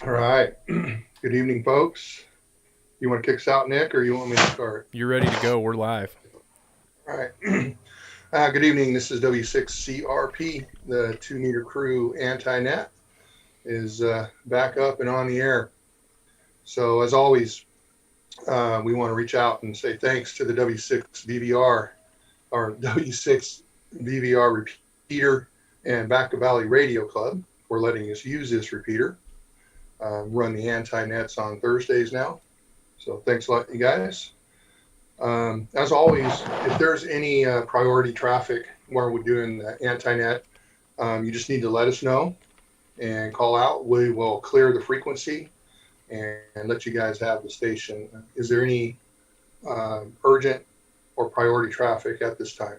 All right. Good evening, folks. You want to kick us out, Nick, or you want me to start? You're ready to go. We're live. All right. Good evening. This is W6CRP. The Two Meter Crew Anti-Net is back up and on the air. So, as always, we want to reach out and say thanks to the W6 VVR, or W6 VVR repeater, and Vaca Valley Radio Club for letting us use this repeater. Run the anti-nets on Thursdays now. So thanks a lot, you guys. As always, if there's any priority traffic where we're doing the anti-net, you just need to let us know and call out. We will clear the frequency and let you guys have the station. Is there any urgent or priority traffic at this time?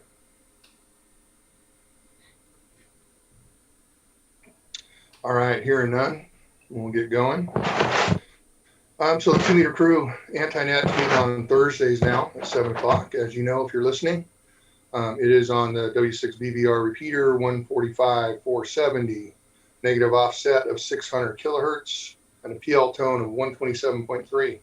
All right, hearing none, we'll get going. So the Two Meter Crew Anti-Net meet on Thursdays now at 7 o'clock. As you know, if you're listening, it is on the W6 VVR repeater, 145, 470, negative offset of 600 kilohertz, and a PL tone of 127.3.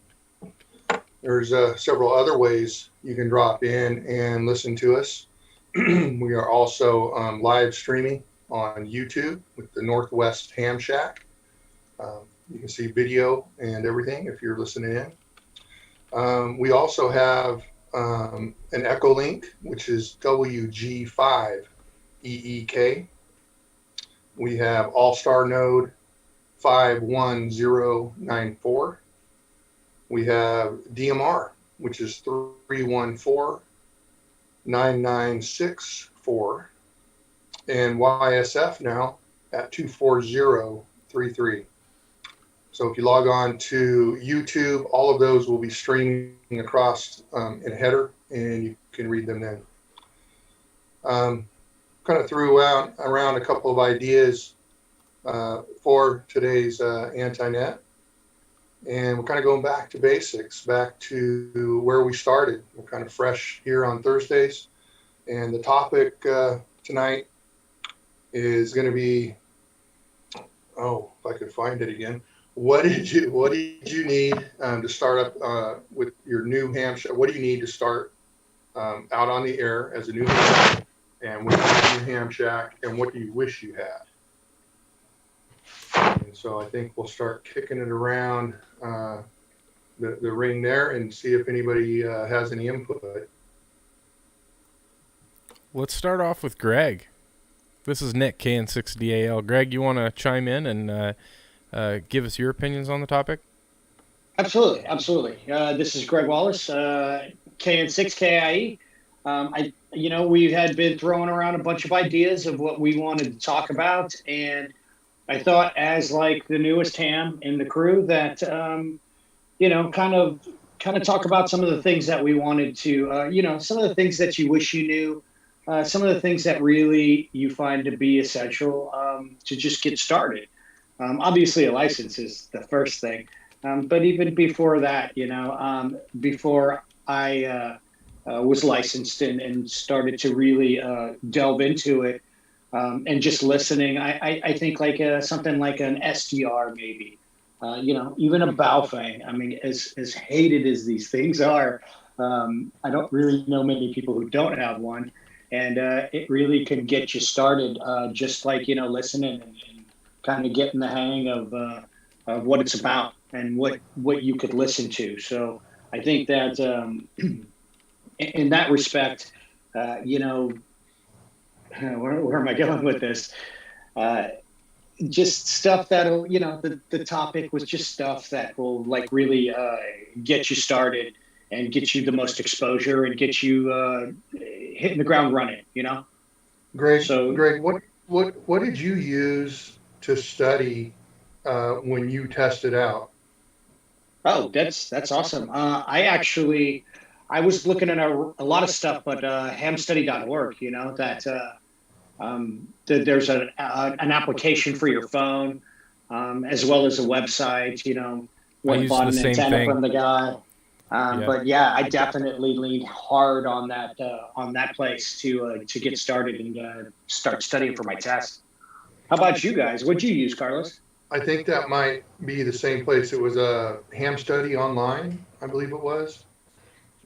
There's several other ways you can drop in and listen to us. We are also live streaming on YouTube with the Northwest Ham Shack. You can see video and everything if you're listening in. We also have an Echo Link, which is WG5EEK. We have All-Star Node 51094. We have DMR, which is 3149964. And YSF now at 24033. So if you log on to YouTube, all of those will be streaming across in a header, and you can read them then. Kind of threw around a couple of ideas for today's anti-net. And we're kind of going back to basics, back to where we started. We're kind of fresh here on Thursdays. And the topic tonight is going to be, if I could find it again. What did you need to start up with your new ham shack? What do you need to start out on the air as a new ham, and with your new ham shack, and what do you wish you had? And so I think we'll start kicking it around the ring there and see if anybody has any input. Let's start off with Greg. This is Nick, KN6DAL. Greg, you want to chime in and give us your opinions on the topic? Absolutely. This is Greg Wallace, KN6KIE. We had been throwing around a bunch of ideas of what we wanted to talk about, and I thought, as like the newest ham in the crew, that kind of talk about some of the things that we wanted to, some of the things that you wish you knew, some of the things that really you find to be essential to just get started. Obviously, a license is the first thing, but even before that, before I was licensed and started to really delve into it and just listening, I think like something like an SDR maybe, even a Baofeng. I mean, as hated as these things are, I don't really know many people who don't have one, and it really can get you started just like, listening and kind of getting the hang of what it's about and what you could listen to. So I think that in that respect, where am I going with this? Just stuff that'll, the topic was just stuff that will like really get you started and get you the most exposure and get you hitting the ground running, Greg, what did you use to study when you tested out? Oh, that's awesome. I was looking at a lot of stuff, but hamstudy.org, that there's an application for your phone, as well as a website, I bought an antenna from the guy. But yeah, I definitely leaned hard on that place to get started and start studying for my test. How about you guys? What'd you use, Carlos? I think that might be the same place. It was a Ham Study Online, I believe it was,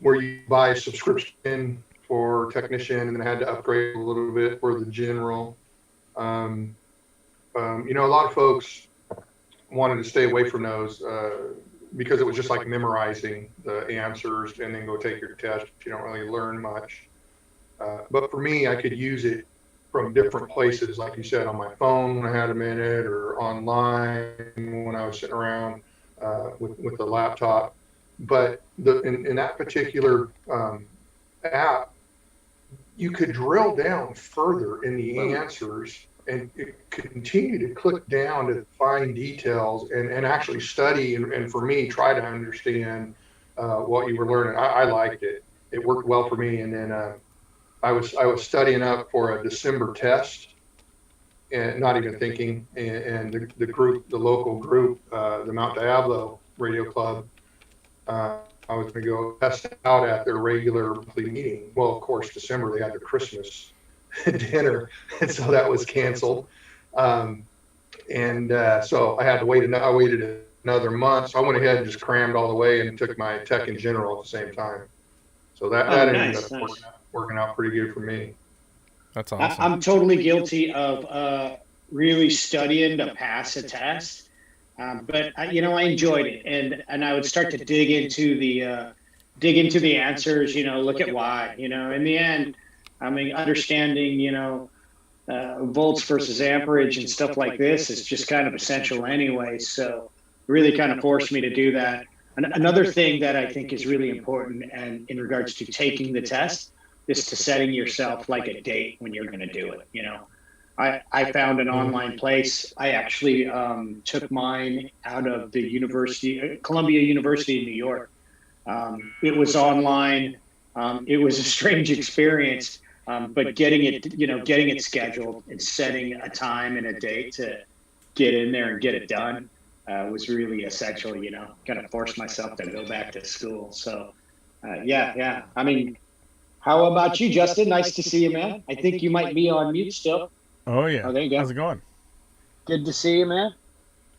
where you buy a subscription for technician and then had to upgrade a little bit for the general. Um, a lot of folks wanted to stay away from those because it was just like memorizing the answers and then go take your test. You don't really learn much. But for me, I could use it from different places, like you said, on my phone when I had a minute, or online when I was sitting around with the laptop. But in that particular app, you could drill down further in the answers and continue to click down to find details and actually study and for me try to understand what you were learning. I liked it. It worked well for me. And then I was studying up for a December test and not even thinking. And the local group, the Mount Diablo Radio Club, I was going to go test out at their regular monthly meeting. Well, of course, December they had their Christmas dinner, and so that was canceled. So I had to wait. I waited another month, so I went ahead and just crammed all the way and took my tech in general at the same time. So that ended up working out pretty good for me. That's awesome. I'm totally guilty of really studying to pass a test. But I enjoyed it, and I would start to dig into the answers. Look at why. In the end, I mean, understanding volts versus amperage and stuff like this is just kind of essential anyway. So, really kind of forced me to do that. Another thing that I think is really important, and in regards to taking the test, is to setting yourself like a date when you're going to do it. I found an online place. I actually took mine out of the Columbia University in New York. It was online. It was a strange experience, but getting it scheduled and setting a time and a date to get in there and get it done was really essential. Kind of forced myself to go back to school. So, yeah. I mean, how about you, Justin? Nice to see you, man. I think you might be on mute still. Oh, yeah. Oh, there you go. How's it going? Good to see you, man.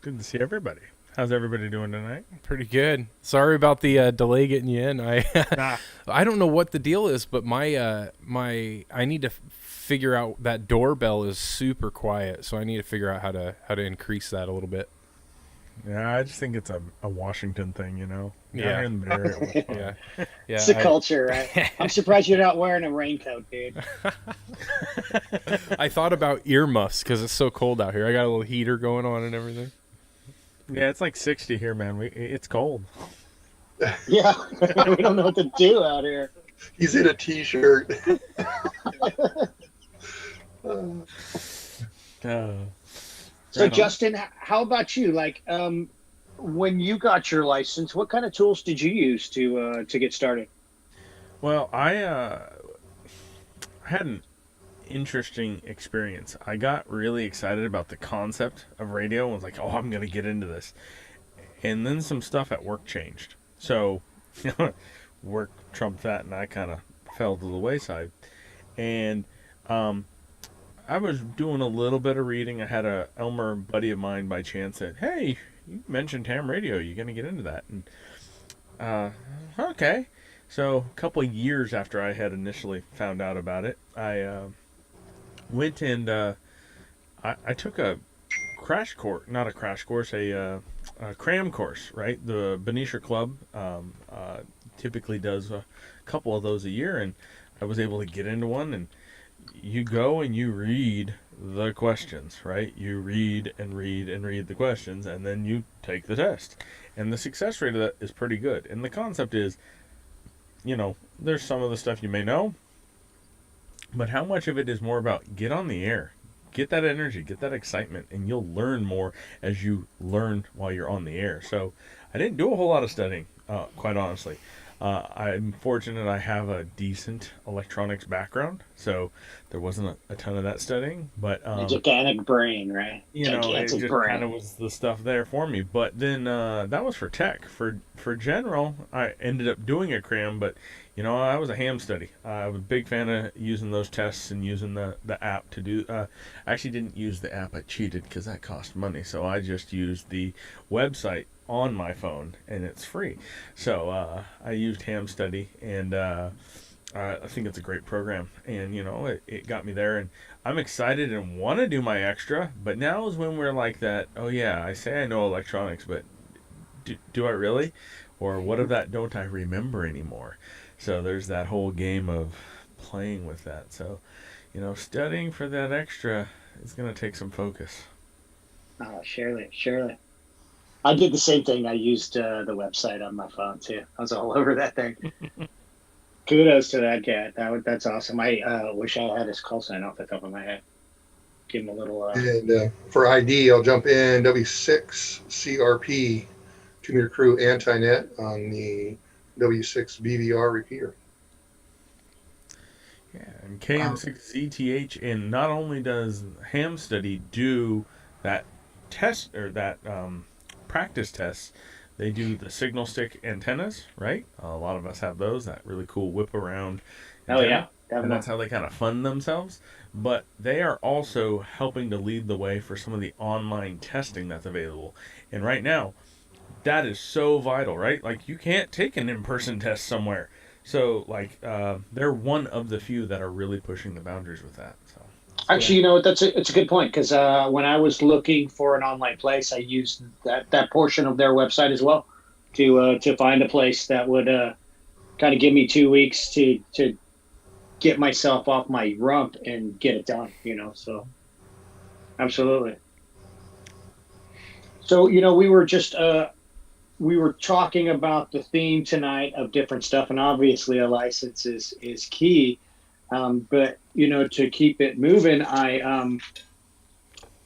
Good to see everybody. How's everybody doing tonight? Pretty good. Sorry about the delay getting you in. Nah. I don't know what the deal is, but my I need to figure out that doorbell is super quiet, so I need to figure out how to increase that a little bit. Yeah, I just think it's a Washington thing, Down Yeah. here in the Bay Area. Yeah. It's the culture, right? I'm surprised you're not wearing a raincoat, dude. I thought about earmuffs because it's so cold out here. I got a little heater going on and everything. Yeah, it's like 60 here, man. It's cold. Yeah, we don't know what to do out here. He's in a t-shirt. So, Justin, how about you? Like, when you got your license, what kind of tools did you use to get started? Well, I had an interesting experience. I got really excited about the concept of radio and was like, oh, I'm going to get into this. And then some stuff at work changed. So, work trumped that, and I kind of fell to the wayside. And I was doing a little bit of reading. I had a Elmer buddy of mine by chance said, hey, you mentioned ham radio. You going to get into that? And okay. So a couple of years after I had initially found out about it, I went and I took a crash course, not a crash course, a cram course, right? The Benicia Club typically does a couple of those a year, and I was able to get into one. And you go and you read the questions, right? You read and read and read the questions, and then you take the test. And the success rate of that is pretty good. And the concept is, there's some of the stuff you may know, but how much of it is more about get on the air, get that energy, get that excitement, and you'll learn more as you learn while you're on the air. So I didn't do a whole lot of studying, quite honestly. I'm fortunate I have a decent electronics background, so there wasn't a ton of that studying. But A gigantic brain, right? it just kind of was the stuff there for me. But then that was for tech. For general, I ended up doing a cram, but I was a ham study. I was a big fan of using those tests and using the app to do. I actually didn't use the app. I cheated because that cost money. So I just used the website on my phone, and it's free. So I used Ham Study, and I think it's a great program. And it got me there, and I'm excited and want to do my extra. But now is when we're like that. Oh yeah, I say I know electronics, but do I really? Or what of that don't I remember anymore? So there's that whole game of playing with that. So, studying for that extra is going to take some focus. Oh, surely, surely. I did the same thing. I used the website on my phone too. I was all over that thing. Kudos to that cat. That's awesome. I wish I had his call sign off the top of my head. Give him a little. And for ID, I'll jump in W6 CRP 2-meter crew anti-net on the W6 BVR repeater. Yeah, and KM6ZTH, and not only does Ham Study do that test or that practice test, they do the signal stick antennas, right? A lot of us have those, that really cool whip around Oh antenna, yeah, and definitely. that's how they kind of fund themselves. But they are also helping to lead the way for some of the online testing that's available. And right now, that is so vital, right? Like you can't take an in-person test somewhere. So like they're one of the few that are really pushing the boundaries with that. So Actually, it's a good point because when I was looking for an online place, I used that portion of their website as well to find a place that would kind of give me 2 weeks to get myself off my rump and get it done. So absolutely. So we were talking about the theme tonight of different stuff, and obviously a license is key. But to keep it moving, I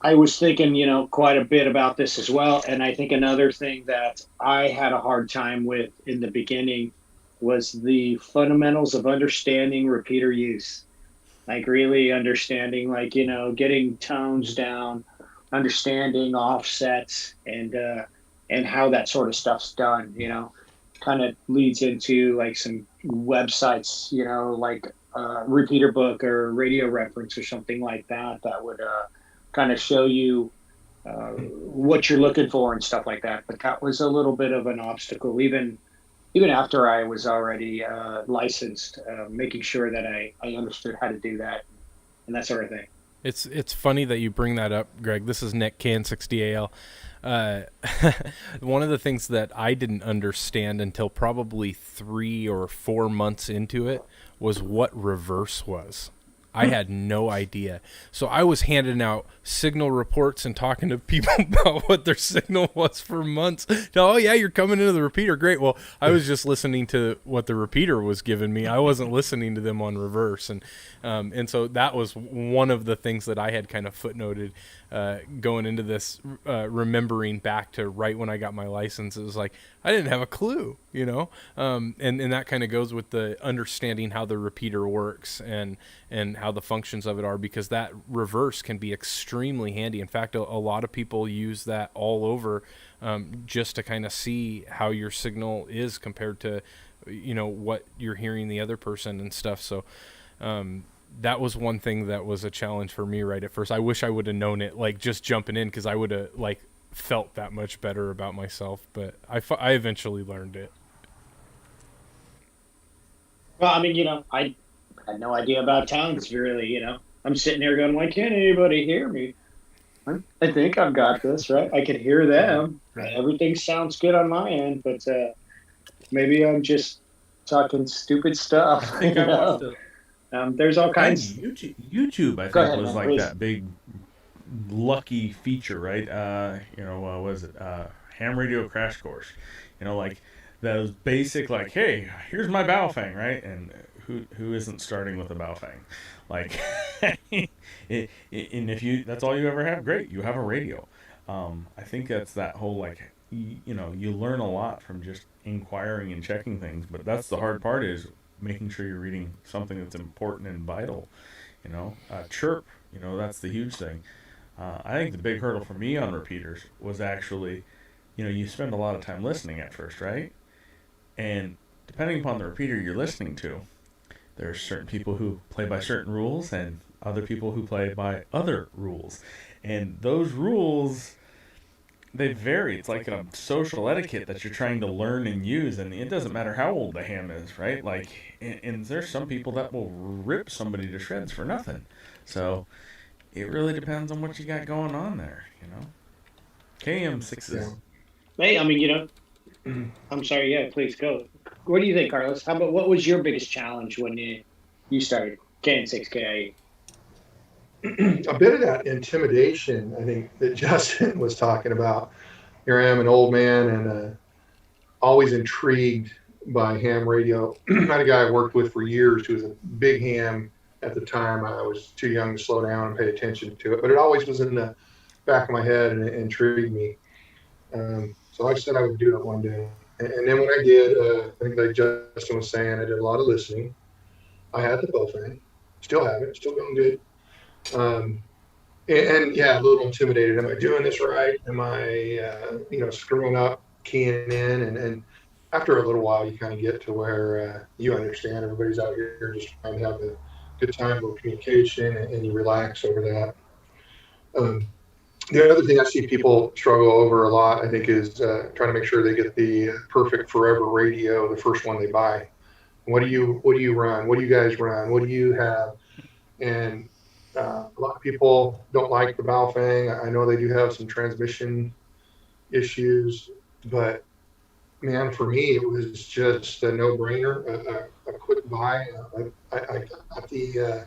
was thinking, quite a bit about this as well. And I think another thing that I had a hard time with in the beginning was the fundamentals of understanding repeater use, like really understanding, like, getting tones down, understanding offsets, and how that sort of stuff's done, kind of leads into like some websites, like Repeater Book or Radio Reference or something like that, that would kind of show you what you're looking for and stuff like that. But that was a little bit of an obstacle, even after I was already licensed, making sure that I understood how to do that and that sort of thing. It's funny that you bring that up, Greg. This is Nick KN60AL. One of the things that I didn't understand until probably 3 or 4 months into it was what reverse was. I had no idea. So I was handing out signal reports and talking to people about what their signal was for months. Oh, yeah, you're coming into the repeater. Great. Well, I was just listening to what the repeater was giving me. I wasn't listening to them on reverse. And so that was one of the things that I had kind of footnoted going into this, remembering back to right when I got my license. It was like, I didn't have a clue, and that kind of goes with the understanding how the repeater works and how the functions of it are, because that reverse can be extremely handy. In fact, a lot of people use that all over, just to kind of see how your signal is compared to, what you're hearing the other person and stuff. So, that was one thing that was a challenge for me right at first. I wish I would have known it, like just jumping in, because I would have felt that much better about myself. But I eventually learned it. Well, I mean, I had no idea about tones really. I'm sitting here going, why can't anybody hear me? I think I've got this right. I can hear them. Right. Everything sounds good on my end, but maybe I'm just talking stupid stuff. I think I watched it. There's all kinds. YouTube, I think, ahead, was man, like please. that big lucky feature, right? Was it Ham Radio Crash Course? Like those basic, like, hey, here's my Baofeng, right? And who isn't starting with a Baofeng? Like, and if that's all you ever have, great, you have a radio. I think that's that whole, like, you learn a lot from just inquiring and checking things, but that's the hard part, is making sure you're reading something that's important and vital. Chirp, that's the huge thing. I think the big hurdle for me on repeaters was actually, you spend a lot of time listening at first, right? And depending upon the repeater you're listening to, there's certain people who play by certain rules and other people who play by other rules. And those rules, they vary. It's like a social etiquette that you're trying to learn and use, and it doesn't matter how old the ham is, right? Like, and there's some people that will rip somebody to shreds for nothing. So it really depends on what you got going on there, you know. KM6s. Hey, I mean, I'm sorry. Yeah, please go. What do you think, Carlos? How about what was your biggest challenge when you started KN6K? A bit of that intimidation, I think, that Justin was talking about. Here I am, an old man, and always intrigued by ham radio. I had a guy I worked with for years who was a big ham at the time. I was too young to slow down and pay attention to it, but it always was in the back of my head and it intrigued me. So I said I would do it one day. And then when I did, I think like Justin was saying, I did a lot of listening. I had the Baofeng, still have it, still going good. And yeah, a little intimidated. Am I doing this right? Am I, screwing up, keying in? And after a little while, you kind of get to where you understand everybody's out here just trying to have a good time, little communication, and you relax over that. The other thing I see people struggle over a lot, I think, is trying to make sure they get the perfect forever radio, the first one they buy. What do you run? What do you guys run? What do you have? And a lot of people don't like the Baofeng. I know they do have some transmission issues, but man, for me, it was just a no-brainer, a quick buy. I got the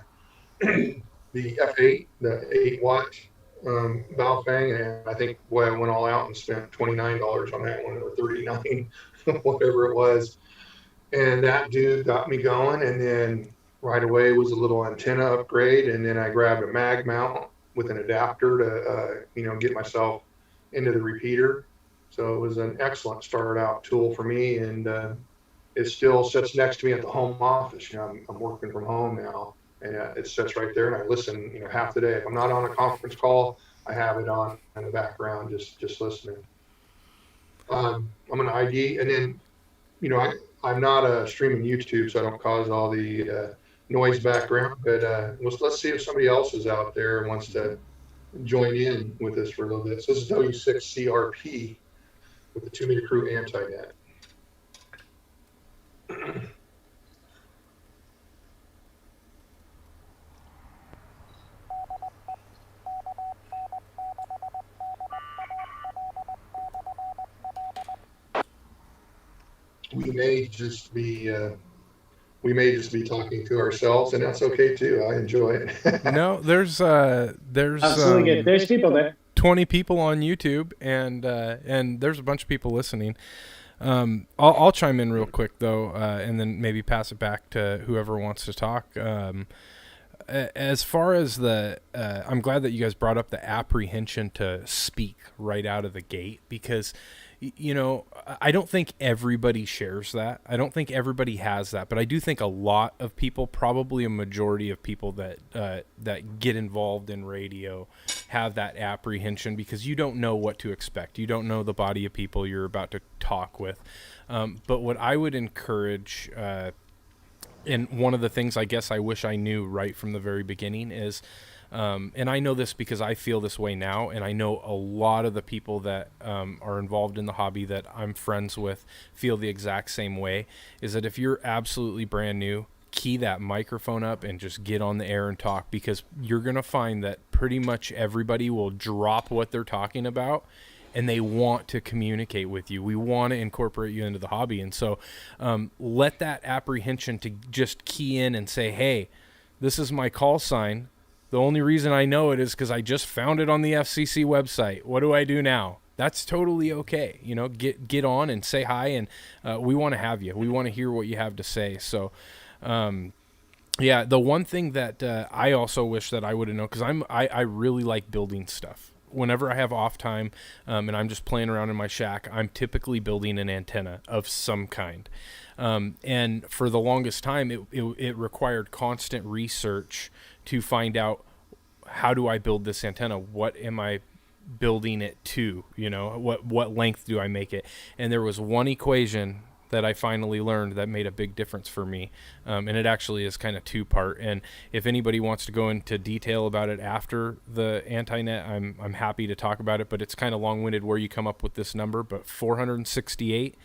F8, the 8-watt Baofeng, and I think, boy, I went all out and spent $29 on that one, or $39, whatever it was. And that dude got me going, and then right away was a little antenna upgrade, and then I grabbed a mag mount with an adapter to get myself into the repeater. So it was an excellent start out tool for me, and it still sits next to me at the home office. I'm working from home now, and it sits right there, and I listen half the day. If I'm not on a conference call, I have it on in the background just listening. I'm an ID, and then I'm not streaming YouTube, so I don't cause all the noise background. But let's see if somebody else is out there and wants to join in with us for a little bit. So this is W6CRP with the 2 meter crew anti-net. We may just be talking to ourselves, and that's okay too. I enjoy it. No, there's Absolutely good. There's people there. 20 people on YouTube, and there's a bunch of people listening. I'll chime in real quick though, and then maybe pass it back to whoever wants to talk. As far as I'm glad that you guys brought up the apprehension to speak right out of the gate, because I don't think everybody shares that. I don't think everybody has that, but I do think a lot of people, probably a majority of people that get involved in radio, have that apprehension because you don't know what to expect. You don't know the body of people you're about to talk with. But what I would encourage, and one of the things I guess I wish I knew right from the very beginning is, and I know this because I feel this way now, and I know a lot of the people that are involved in the hobby that I'm friends with feel the exact same way, is that if you're absolutely brand new, key that microphone up and just get on the air and talk, because you're going to find that pretty much everybody will drop what they're talking about and they want to communicate with you. We want to incorporate you into the hobby. And so let that apprehension to just key in and say, hey, this is my call sign. The only reason I know it is because I just found it on the FCC website. What do I do now? That's totally okay. Get on and say hi, and we want to have you. We want to hear what you have to say. So, yeah, the one thing that I also wish that I would have known, because I really like building stuff. Whenever I have off time and I'm just playing around in my shack, I'm typically building an antenna of some kind. And for the longest time, it required constant research to find out, how do I build this antenna? What am I building it to? What length do I make it? And there was one equation that I finally learned that made a big difference for me. And it actually is kind of two-part. And if anybody wants to go into detail about it after the anti-net, I'm happy to talk about it, but it's kind of long-winded where you come up with this number, but 468,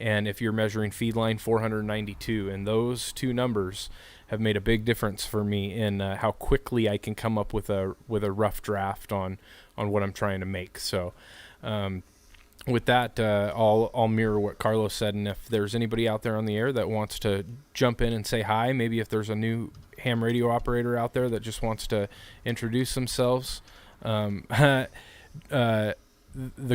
and if you're measuring feed line, 492. And those two numbers have made a big difference for me in how quickly I can come up with a rough draft on what I'm trying to make. So with that, I'll mirror what Carlos said, and if there's anybody out there on the air that wants to jump in and say hi, maybe if there's a new ham radio operator out there that just wants to introduce themselves, the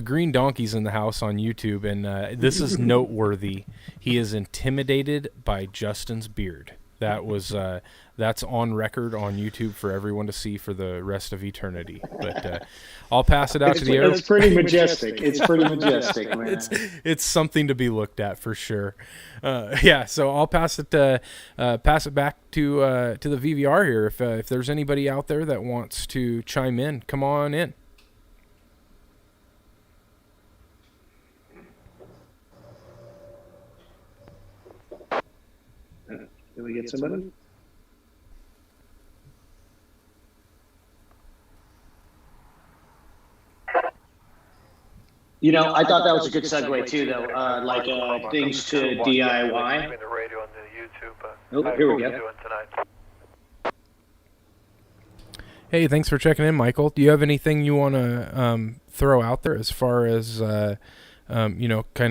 Green Donkey's in the house on YouTube, and this is noteworthy. He is intimidated by Justin's beard. That's on record on YouTube for everyone to see for the rest of eternity. But I'll pass it out to the air. It's pretty majestic. It's pretty majestic, man. It's something to be looked at for sure. So I'll pass it back to the VVR here. If there's anybody out there that wants to chime in, come on in. Can we get somebody? I thought that was a good segue too, though. Things to DIY. The radio and the YouTube. Oh, here we go. Doing tonight. Hey, thanks for checking in, Michael. Do you have anything you want to throw out there as far as kind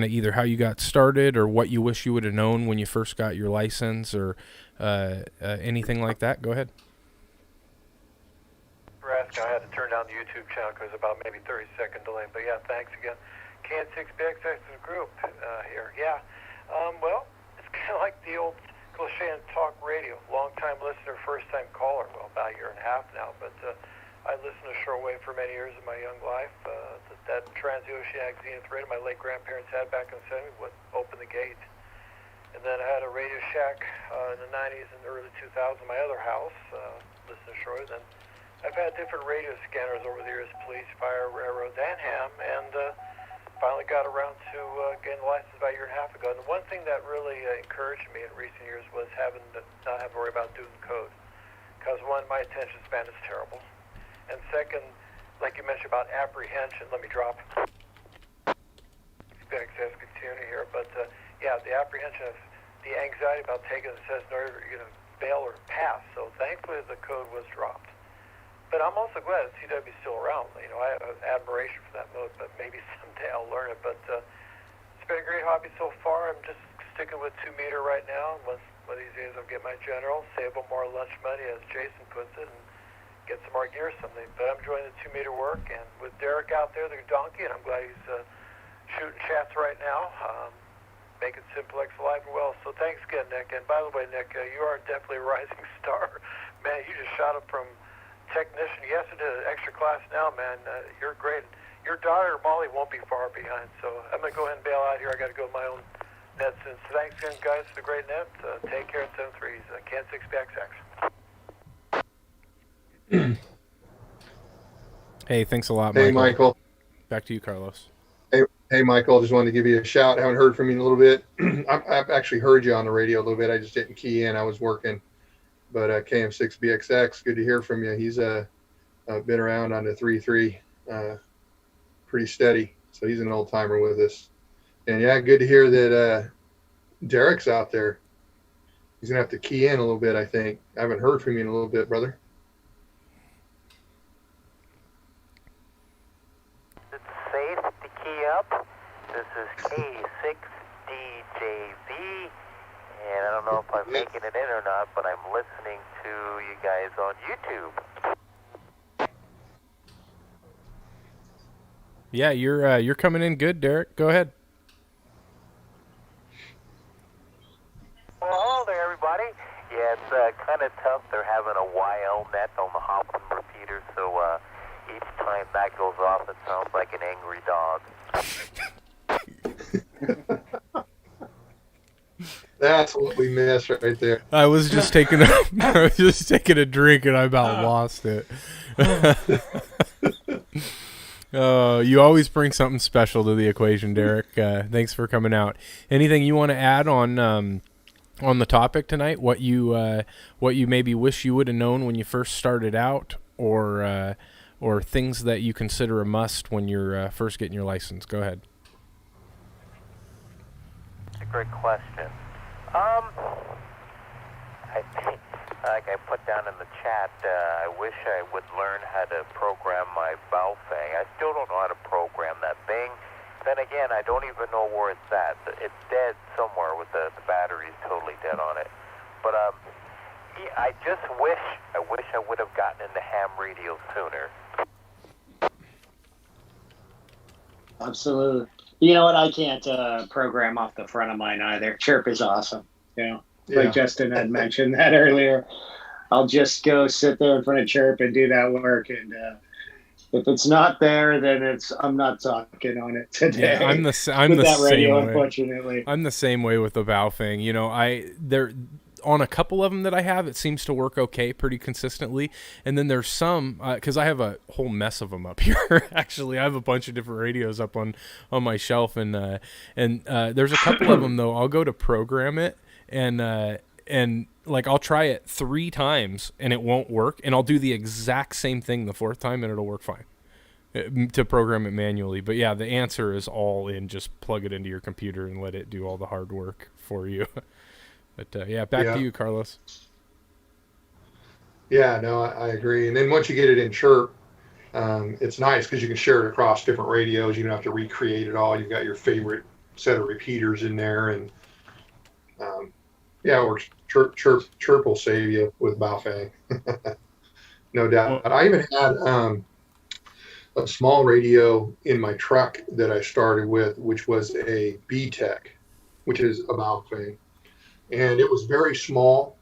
of either how you got started or what you wish you would have known when you first got your license or anything like that? Go ahead. I had to turn down the YouTube channel because about maybe 30-second delay. But yeah, thanks again. KN6BXX group here. Yeah. Well, it's kind of like the old cliche in talk radio. Long-time listener, first-time caller. Well, about a year and a half now. But I listened to shortwave for many years of my young life. That transoceanic zenith radio my late grandparents had back in the 70s would open the gate. And then I had a Radio Shack in the 90s and the early 2000s in my other house, listening to shortwave. Then I've had different radio scanners over the years, police, fire, railroads, and ham, and finally got around to getting the license about a year and a half ago. And the one thing that really encouraged me in recent years was not having to worry about doing code. Because one, my attention span is terrible. And second, like you mentioned about apprehension, let me drop access continue here, but the apprehension of the anxiety about taking the test in order to fail or pass. So thankfully the code was dropped. But I'm also glad that CW is still around. I have admiration for that mode, but maybe someday I'll learn it. But it's been a great hobby so far. I'm just sticking with 2 meter right now. One of these days I'll get my general, save a more lunch money, as Jason puts it, and get some more gear someday. But I'm enjoying the 2 meter work, and with Derek out there, the donkey, and I'm glad he's shooting chats right now, making Simplex alive and well. So thanks again, Nick. And by the way, Nick, you are definitely a rising star. Man, you just shot up from technician yesterday to extra class now, man. You're great. Your daughter Molly won't be far behind, so I'm gonna go ahead and bail out here. I got to go to my own net soon. So thanks again, guys, for the great net. Take care at 7-3s. KN6BXX. Hey, thanks a lot, Hey, Michael. Back to you, Carlos. Hey, Michael. Just wanted to give you a shout. I haven't heard from you in a little bit. I've actually heard you on the radio a little bit. I just didn't key in. I was working. But KM6BXX, good to hear from you. He's been around on the 3.3, pretty steady. So he's an old timer with us. And yeah, good to hear that Derek's out there. He's gonna have to key in a little bit, I think. I haven't heard from you in a little bit, brother. It's safe to key up. This is K6DJV. And I don't know if I'm making it in or not, but I'm listening to you guys on YouTube. Yeah, you're coming in good, Derek. Go ahead. Well, hello there, everybody. Yeah, it's kind of tough. They're having a YL net on the Hoffman repeater, so each time that goes off, it sounds like an angry dog. That's what we missed right there. I was just taking a drink and I about lost it. You always bring something special to the equation, Derek. Thanks for coming out. Anything you want to add on the topic tonight? What you maybe wish you would have known when you first started out, or things that you consider a must when you're first getting your license? Go ahead. That's a great question. I think, like I put down in the chat, I wish I would learn how to program my Baofeng. I still don't know how to program that thing. Then again, I don't even know where it's at. It's dead somewhere with the battery's totally dead on it. But yeah, I wish I would have gotten into ham radio sooner. Absolutely. You know what? I can't program off the front of mine either. Chirp is awesome. You know, like Justin had mentioned that earlier. I'll just go sit there in front of Chirp and do that work, and if it's not there, then I'm not talking on it today. Yeah, I'm the same radio, way. Unfortunately, I'm the same way with the Baofeng. You know, on a couple of them that I have, it seems to work okay pretty consistently. And then there's some, because I have a whole mess of them up here. Actually, I have a bunch of different radios up on my shelf, and there's a couple of them though. I'll go to program it, and like I'll try it 3 times and it won't work, and I'll do the exact same thing the 4th time and it'll work fine to program it manually. But yeah, the answer is all in just plug it into your computer and let it do all the hard work for you. But yeah, back to you, Carlos. Yeah, no, I agree. And then once you get it in Chirp, it's nice because you can share it across different radios. You don't have to recreate it all. You've got your favorite set of repeaters in there, and yeah, or Chirp will save you with Baofeng, no doubt. I even had a small radio in my truck that I started with, which was a B-Tech, which is a Baofeng. And it was very small,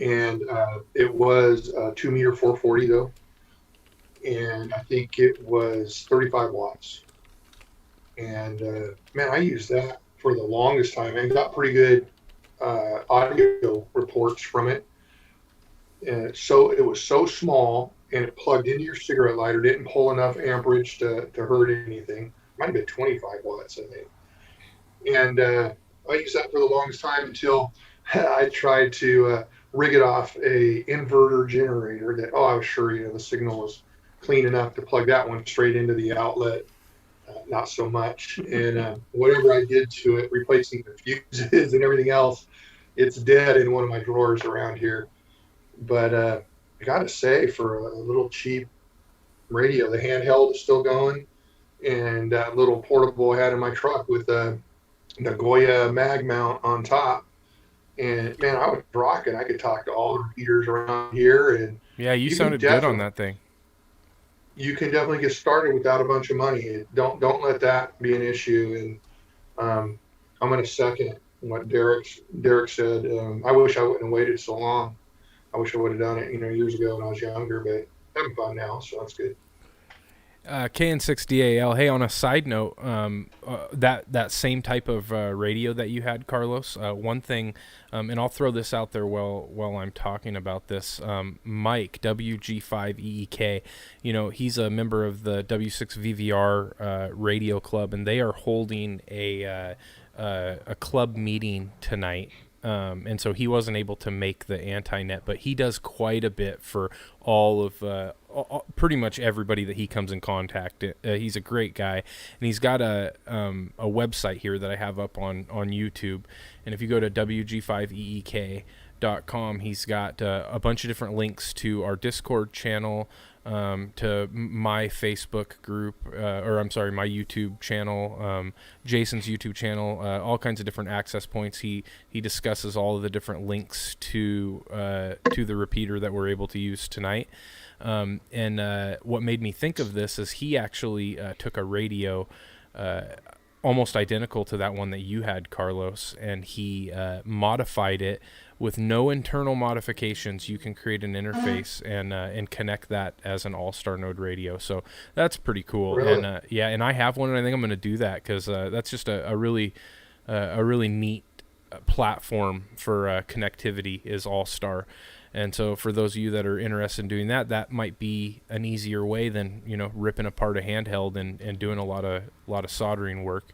and it was 2-meter 440 though, and I think it was 35 watts. And man, I used that for the longest time and got pretty good audio reports from it. And so it was so small, and it plugged into your cigarette lighter, didn't pull enough amperage to hurt anything. Might have been 25 watts, I think. And I used that for the longest time until I tried to rig it off a inverter generator that, I was sure, the signal was clean enough to plug that one straight into the outlet. Not so much. And whatever I did to it, replacing the fuses and everything else, it's dead in one of my drawers around here. But I got to say, for a little cheap radio, the handheld is still going. And that little portable I had in my truck with the Goya mag mount on top, and man, I was rocking. I could talk to all the repeaters around here, and yeah, you sounded good on that thing. You can definitely get started without a bunch of money. Don't let that be an issue. And I'm going to second what Derek said. I wish I wouldn't have waited so long. I wish I would have done it, years ago when I was younger. But I'm having fun now, so that's good. KN6DAL. Hey, on a side note, that same type of radio that you had, Carlos. One thing, and I'll throw this out there while I'm talking about this. Mike WG5EEK, he's a member of the W6VVR radio club, and they are holding a club meeting tonight. And so he wasn't able to make the Anti-Net, but he does quite a bit for all of pretty much everybody that he comes in contact. He's a great guy, and he's got a website here that I have up on YouTube. And if you go to WG5EEK.com, he's got a bunch of different links to our Discord channel, to my Facebook group, my YouTube channel, Jason's YouTube channel, all kinds of different access points. He discusses all of the different links to the repeater that we're able to use tonight. And what made me think of this is he actually took a radio almost identical to that one that you had, Carlos, and he modified it with no internal modifications. You can create an interface and connect that as an all-star node radio. So that's pretty cool. Really? And and I have one, and I think I'm going to do that because that's just a really neat platform for connectivity is All-Star. And so for those of you that are interested in doing that, that might be an easier way than, ripping apart a handheld and doing a lot of soldering work.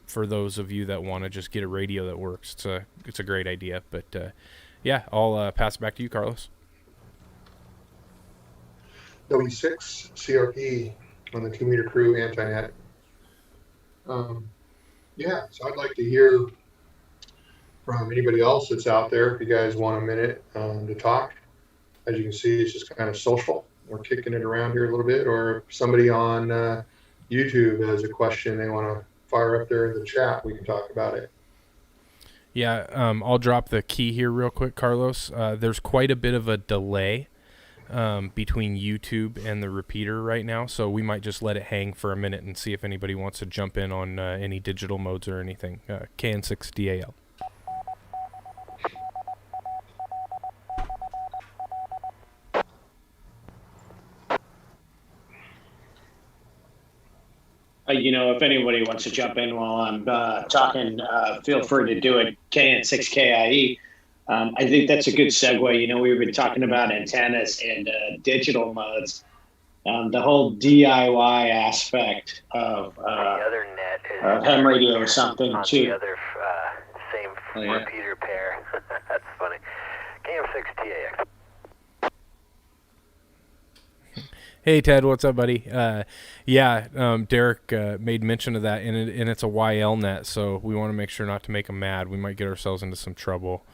For those of you that want to just get a radio that works, it's a great idea. But yeah, I'll pass it back to you, Carlos. W6 CRP on the 2-meter crew anti-net. Yeah, so I'd like to hear from anybody else that's out there. If you guys want a minute to talk, as you can see, it's just kind of social. We're kicking it around here a little bit, or if somebody on YouTube has a question they want to fire up there in the chat, we can talk about it. Yeah, I'll drop the key here real quick, Carlos. There's quite a bit of a delay between YouTube and the repeater right now, so we might just let it hang for a minute and see if anybody wants to jump in on any digital modes or anything. KN6DAL. If anybody wants to jump in while I'm talking, feel free to do it. KN6KIE. I think that's a good segue. We've been talking about antennas and digital modes. The whole DIY aspect of the other net is ham radio or something on too. The other same repeater pair. That's funny. KM6TAX. Hey Ted, what's up, buddy? Derek made mention of that, and it's a YL net, so we want to make sure not to make him mad. We might get ourselves into some trouble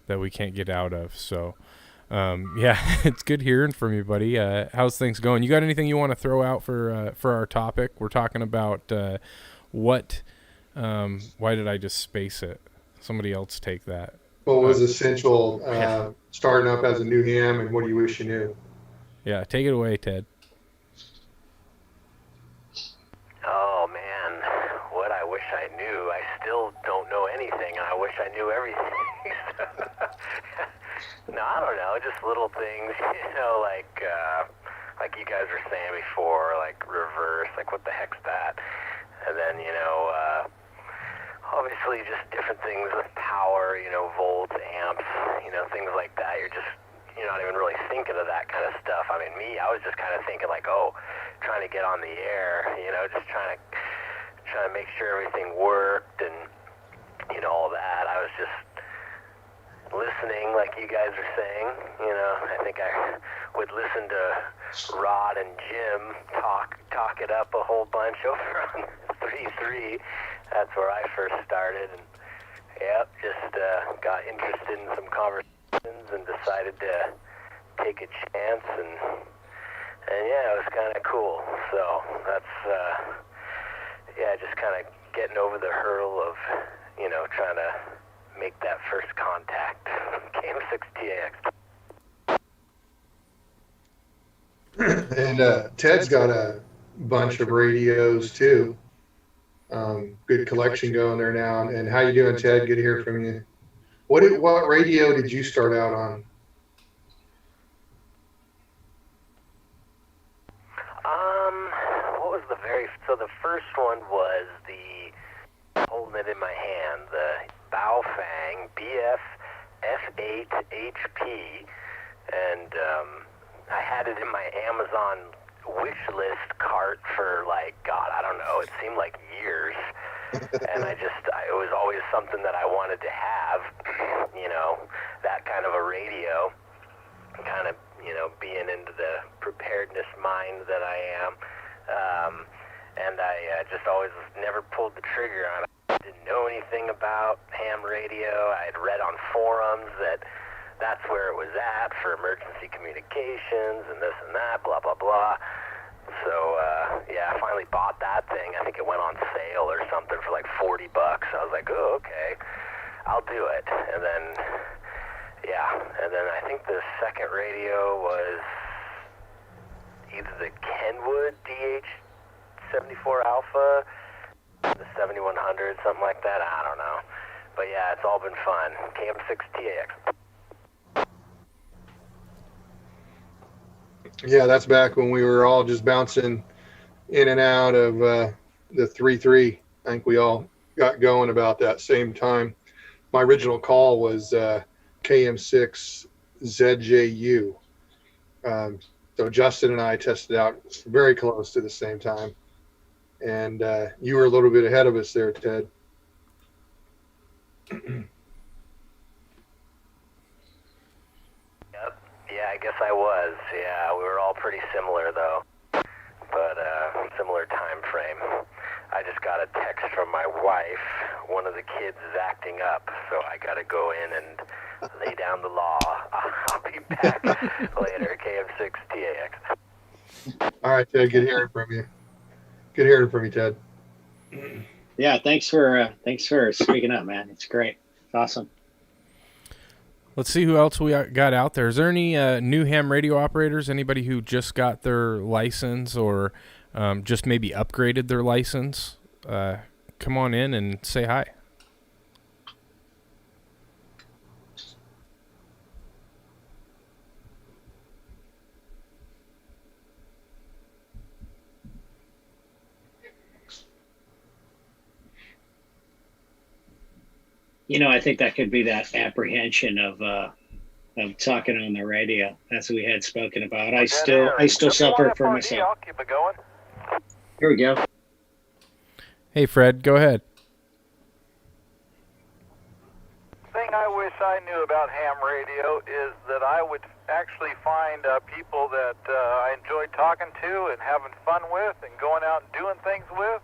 that we can't get out of. So, it's good hearing from you, buddy. How's things going? You got anything you want to throw out for our topic? We're talking about what. Why did I just space it? Somebody else take that. What was essential starting up as a new ham, and what do you wish you knew? Yeah, take it away, Ted. Oh man, what I wish I knew. I still don't know anything, and I wish I knew everything. No, I don't know, just little things, like you guys were saying before, like reverse, like what the heck's that? And then, obviously just different things with power, volts, amps, things like that. You're not even really thinking of that kind of stuff. I mean, I was just kind of thinking like, trying to get on the air, just trying to make sure everything worked and, all that. I was just listening like you guys are saying, I think I would listen to Rod and Jim talk it up a whole bunch over on 3.3. That's where I first started, and just got interested in some conversations and decided to take a chance, and it was kind of cool. So that's just kind of getting over the hurdle of trying to make that first contact. KM6TAX. And Ted's got a bunch of radios too. Good collection going there now. And how you doing, Ted? Good to hear from you. What radio did you start out on? What was so the first one was holding it in my hand, the Baofeng BF F8 HP, and I had it in my Amazon wish list cart for I don't know, it seemed like years. And it was always something that I wanted to have, that kind of a radio, kind of, being into the preparedness mind that I am. And I just always never pulled the trigger on it. I didn't know anything about ham radio. I had read on forums that that's where it was at for emergency communications and this and that, blah, blah, blah. So, I finally bought that thing. I think it went on sale or something for like $40. I was like, oh, okay, I'll do it. And then, I think the second radio was either the Kenwood DH74 Alpha, the 7100, something like that. I don't know. But it's all been fun. KM6TAX. Yeah, that's back when we were all just bouncing in and out of the 3.3. I think we all got going about that same time. My original call was KM6 ZJU. So Justin and I tested out very close to the same time. And you were a little bit ahead of us there, Ted. Yep. Yeah, I guess I was. Yeah, we were all pretty similar though, but similar time frame. I just got a text from my wife. One of the kids is acting up, so I got to go in and lay down the law. I'll be back later. KM6TAX. All right, Ted. Good hearing from you. Good hearing from you, Ted. Yeah, thanks for speaking up, man. It's great. It's awesome. Let's see who else we got out there. Is there any new ham radio operators? Anybody who just got their license or just maybe upgraded their license? Come on in and say hi. I think that could be that apprehension of talking on the radio, as we had spoken about. I still suffer for myself. I'll keep it going. Here we go. Hey, Fred, go ahead. Thing I wish I knew about ham radio is that I would actually find people that I enjoy talking to and having fun with and going out and doing things with.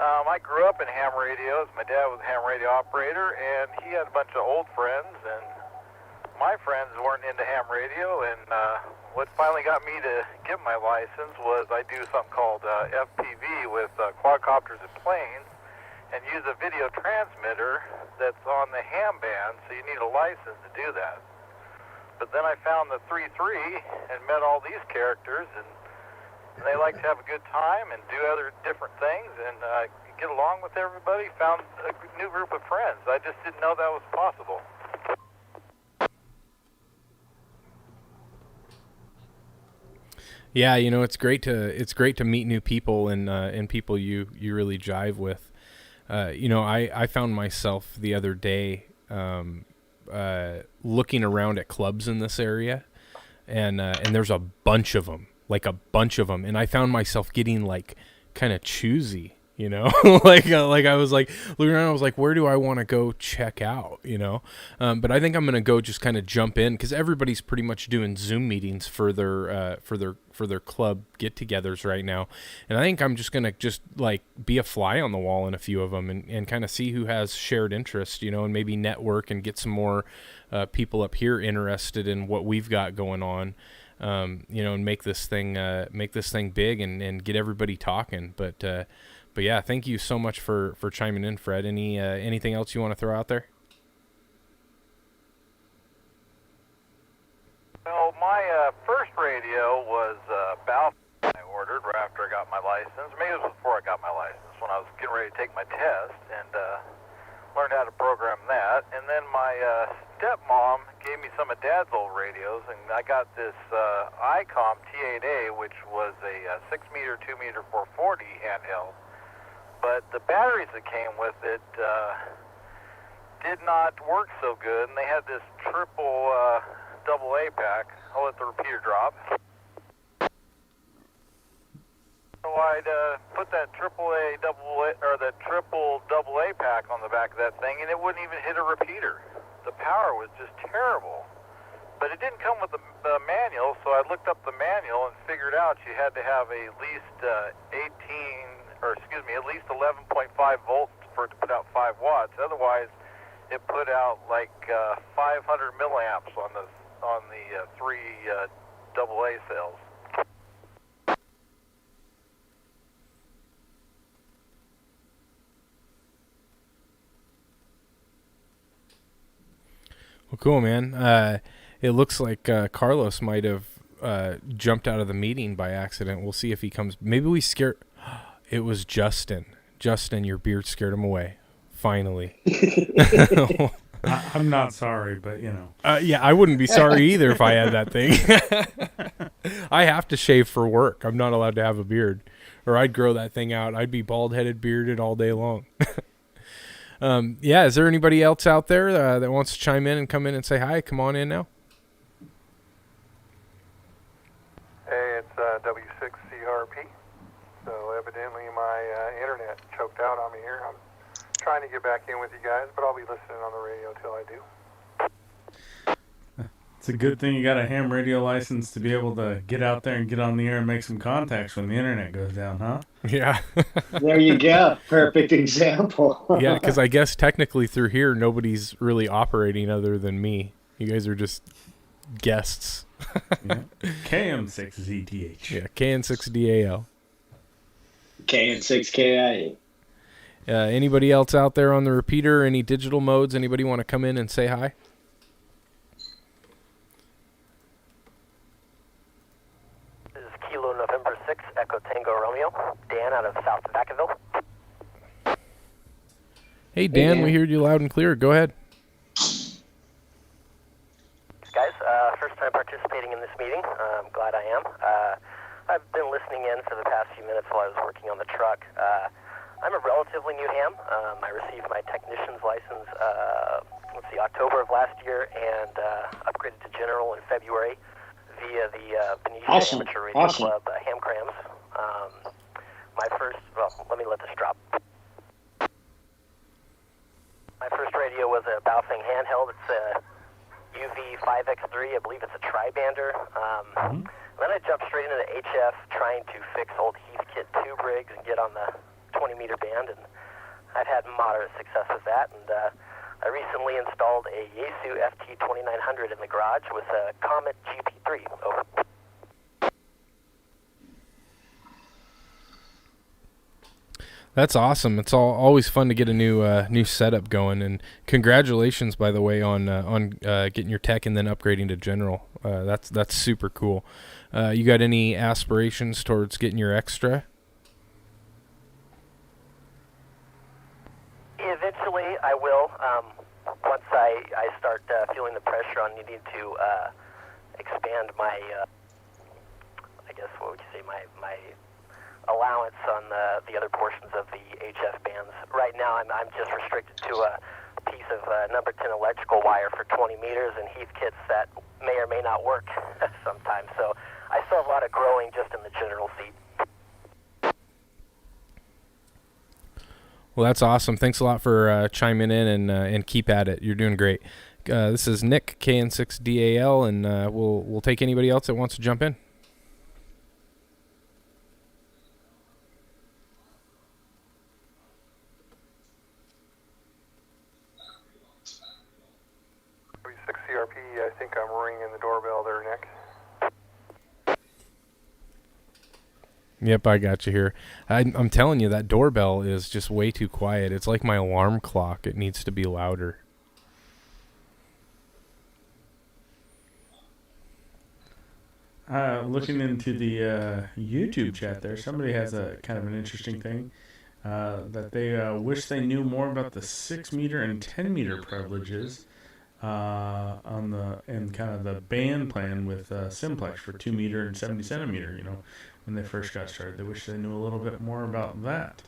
I grew up in ham radios. My dad was a ham radio operator, and he had a bunch of old friends, and my friends weren't into ham radio, and what finally got me to get my license was I do something called FPV with quadcopters and planes, and use a video transmitter that's on the ham band, so you need a license to do that. But then I found the 3.3 and met all these characters, and they like to have a good time and do other different things and get along with everybody. Found a new group of friends. I just didn't know that was possible. Yeah, it's great to meet new people and people you really jive with. I found myself the other day looking around at clubs in this area, and there's a bunch of them. And I found myself getting kind of choosy, like I was looking around. I was like, where do I want to go check out, but I think I'm gonna go just kind of jump in because everybody's pretty much doing Zoom meetings for their club get-togethers right now, and I think I'm just gonna be a fly on the wall in a few of them and kind of see who has shared interest, and maybe network and get some more people up here interested in what we've got going on. And make this thing big and get everybody talking. But yeah, thank you so much for chiming in, Fred. Anything else you want to throw out there? Well, my first radio was Balfour I ordered right after I got my license. Maybe it was before I got my license when I was getting ready to take my test and learned how to program that. And then my stepmom gave me some of Dad's old radios, and I got this ICOM T8A, which was a 6-meter, 2-meter, 440 handheld. But the batteries that came with it did not work so good, and they had this triple double A pack. I'll let the repeater drop. So I'd put that triple double A pack on the back of that thing, and it wouldn't even hit a repeater. The power was just terrible. But it didn't come with the manual, so I looked up the manual and figured out you had to have at least 11.5 volts for it to put out 5 watts. Otherwise, it put out 500 milliamps on the 3 double A cells. Well, cool, man. It looks like Carlos might have jumped out of the meeting by accident. We'll see if he comes. Maybe we scared. It was Justin. Justin, your beard scared him away. Finally. I'm not sorry, but Yeah, I wouldn't be sorry either if I had that thing. I have to shave for work. I'm not allowed to have a beard, or I'd grow that thing out. I'd be bald-headed, bearded all day long. Yeah, is there anybody else out there that wants to chime in and come in and say hi? Come on in now. choked out on me here. I'm trying to get back in with you guys, but I'll be listening on the radio till I do. It's a good thing you got a ham radio license to be able to get out there and get on the air and make some contacts when the internet goes down, huh? Yeah. There you go. Perfect example. Yeah, because I guess technically through here, nobody's really operating other than me. You guys are just guests. Yeah. KM6ZTH. Yeah, KN6DAL. K and 6KIA. Anybody else out there on the repeater? Any digital modes? Anybody want to come in and say hi? This is Kilo November 6, Echo Tango Romeo. Dan out of South Vacaville. Hey, Dan, we heard you loud and clear. Go ahead. Guys, first time participating in this meeting. I'm glad I am. I've been listening in for the past few minutes while I was working on the truck. I'm a relatively new ham. I received my technician's license, October of last year, and upgraded to general in February via the Benicia Amateur Radio Club ham crams. Let me let this drop. My first radio was a Baofeng handheld. It's a UV5X3. I believe it's a tri-bander. Then I jumped straight into the HF, trying to fix old Heathkit tube rigs and get on the 20-meter band, and I've had moderate success with that. And I recently installed a Yaesu FT2900 in the garage with a Comet GP3. Over. That's awesome. It's always fun to get a new setup going, and congratulations, by the way, on getting your tech and then upgrading to general. That's super cool. You got any aspirations towards getting your extra? Eventually, I will. Once I start feeling the pressure on needing to expand my, I guess what would you say, my allowance on the other portions of the HF bands. Right now, I'm just restricted to a piece of number 10 electrical wire for 20 meters and Heathkits that may or may not work sometimes. So I still have a lot of growing just in the general seat. Well, that's awesome. Thanks a lot for chiming in and keep at it. You're doing great. This is Nick, KN6DAL, and we'll take anybody else that wants to jump in. CRP, I think I'm ringing the doorbell there, Nick. Yep, I got you here. I'm telling you, that doorbell is just way too quiet. It's like my alarm clock. It needs to be louder. Looking into the YouTube chat there, somebody has a kind of an interesting thing that they wish they knew more about the 6-meter and 10-meter privileges on the and kind of the band plan with Simplex for 2-meter and 70 centimeter. You know, when they first got started, they wish they knew a little bit more about that.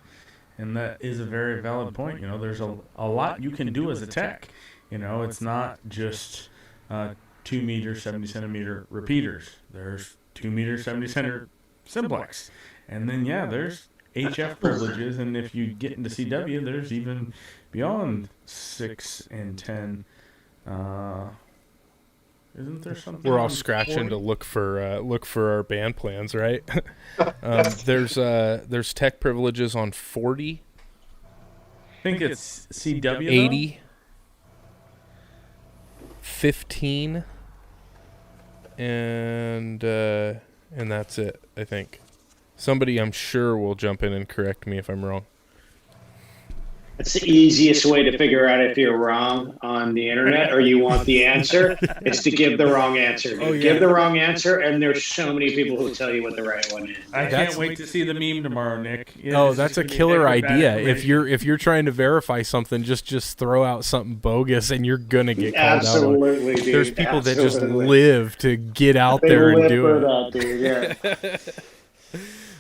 And that is a very valid point. You know, there's a lot you can do as a tech. You know, it's not just 2-meter, 70 centimeter repeaters. There's 2-meter, 70 centimeter Simplex. And then, yeah, there's HF privileges. And if you get into CW, there's even beyond 6 and 10. Isn't there something? We're all scratching 40? To look for our band plans, right? There's tech privileges on 40. I think it's CW. 80. Though? 15. And that's it, I think. Somebody, I'm sure, will jump in and correct me if I'm wrong. It's the easiest way to figure out if you're wrong on the internet or you want the answer is to give the wrong answer. Give the wrong answer, and there's so many people who tell you what the right one is. I can't wait to see the meme tomorrow, Nick. That's a killer idea. If you're trying to verify something, just throw out something bogus, and you're gonna get called Absolutely, out. Dude. There's people that just live to get out there and do it. That, dude. Yeah.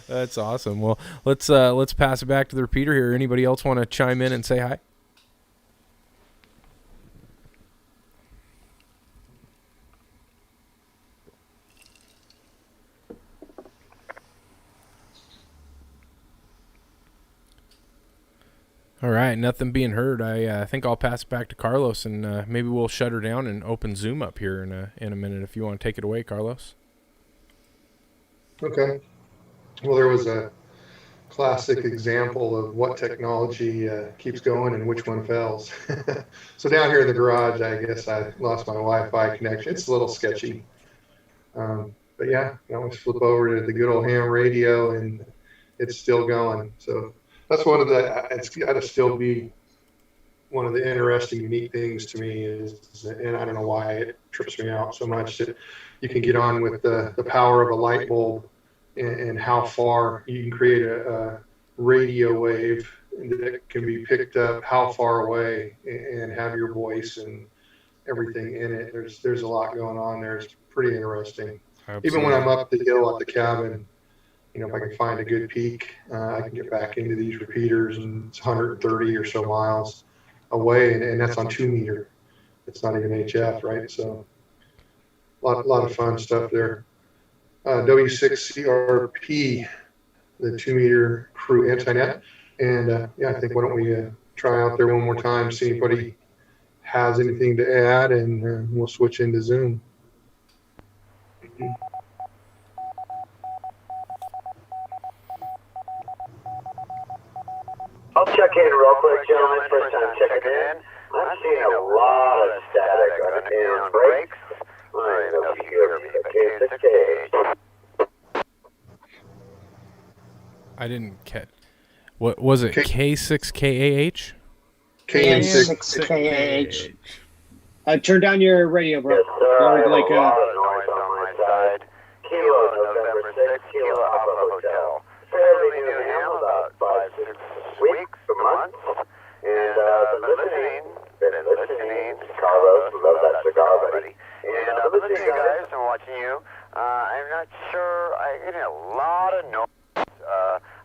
That's awesome. Well, let's pass it back to the repeater here. Anybody else want to chime in and say hi? All right, nothing being heard. I think I'll pass it back to Carlos, and maybe we'll shut her down and open Zoom up here in a minute. If you want to take it away, Carlos. Okay. Well, there was a classic example of what technology keeps going and which one fails. So down here in the garage, I guess I lost my Wi-Fi connection. It's a little sketchy. But yeah, I always flip over to the good old ham radio and it's still going. So that's one of the, it's got to still be one of the interesting, unique things to me is, and I don't know why it trips me out so much, that you can get on with the power of a light bulb and how far you can create a radio wave that can be picked up how far away and have your voice and everything in it. There's a lot going on there. It's pretty interesting. Absolutely. Even when I'm up the hill at the cabin, you know, if I can find a good peak, I can get back into these repeaters, and it's 130 or so miles away, and that's on 2 meter. It's not even HF, right? So a lot of fun stuff there. W6CRP, the 2 meter crew anti-net. And yeah, I think why don't we try out there one more time, see if anybody has anything to add, and we'll switch into Zoom. I'll check in real quick, gentlemen. First time checking in. I'm seeing a lot of static on the air brakes. I don't know if you hear me, but K6KH. I didn't catch. What was it? K6KAH? KN6. Turn down your radio, bro. Yes, sir. I have Like a lot of noise on my side. Kilo November 6, Kilo Alpha Hotel. Fairly new to him, about 5-6 weeks, a month. And been listening. Carlos, love that cigar, buddy. And I'm listening to you guys and watching you. I'm not sure. I get a lot of noise.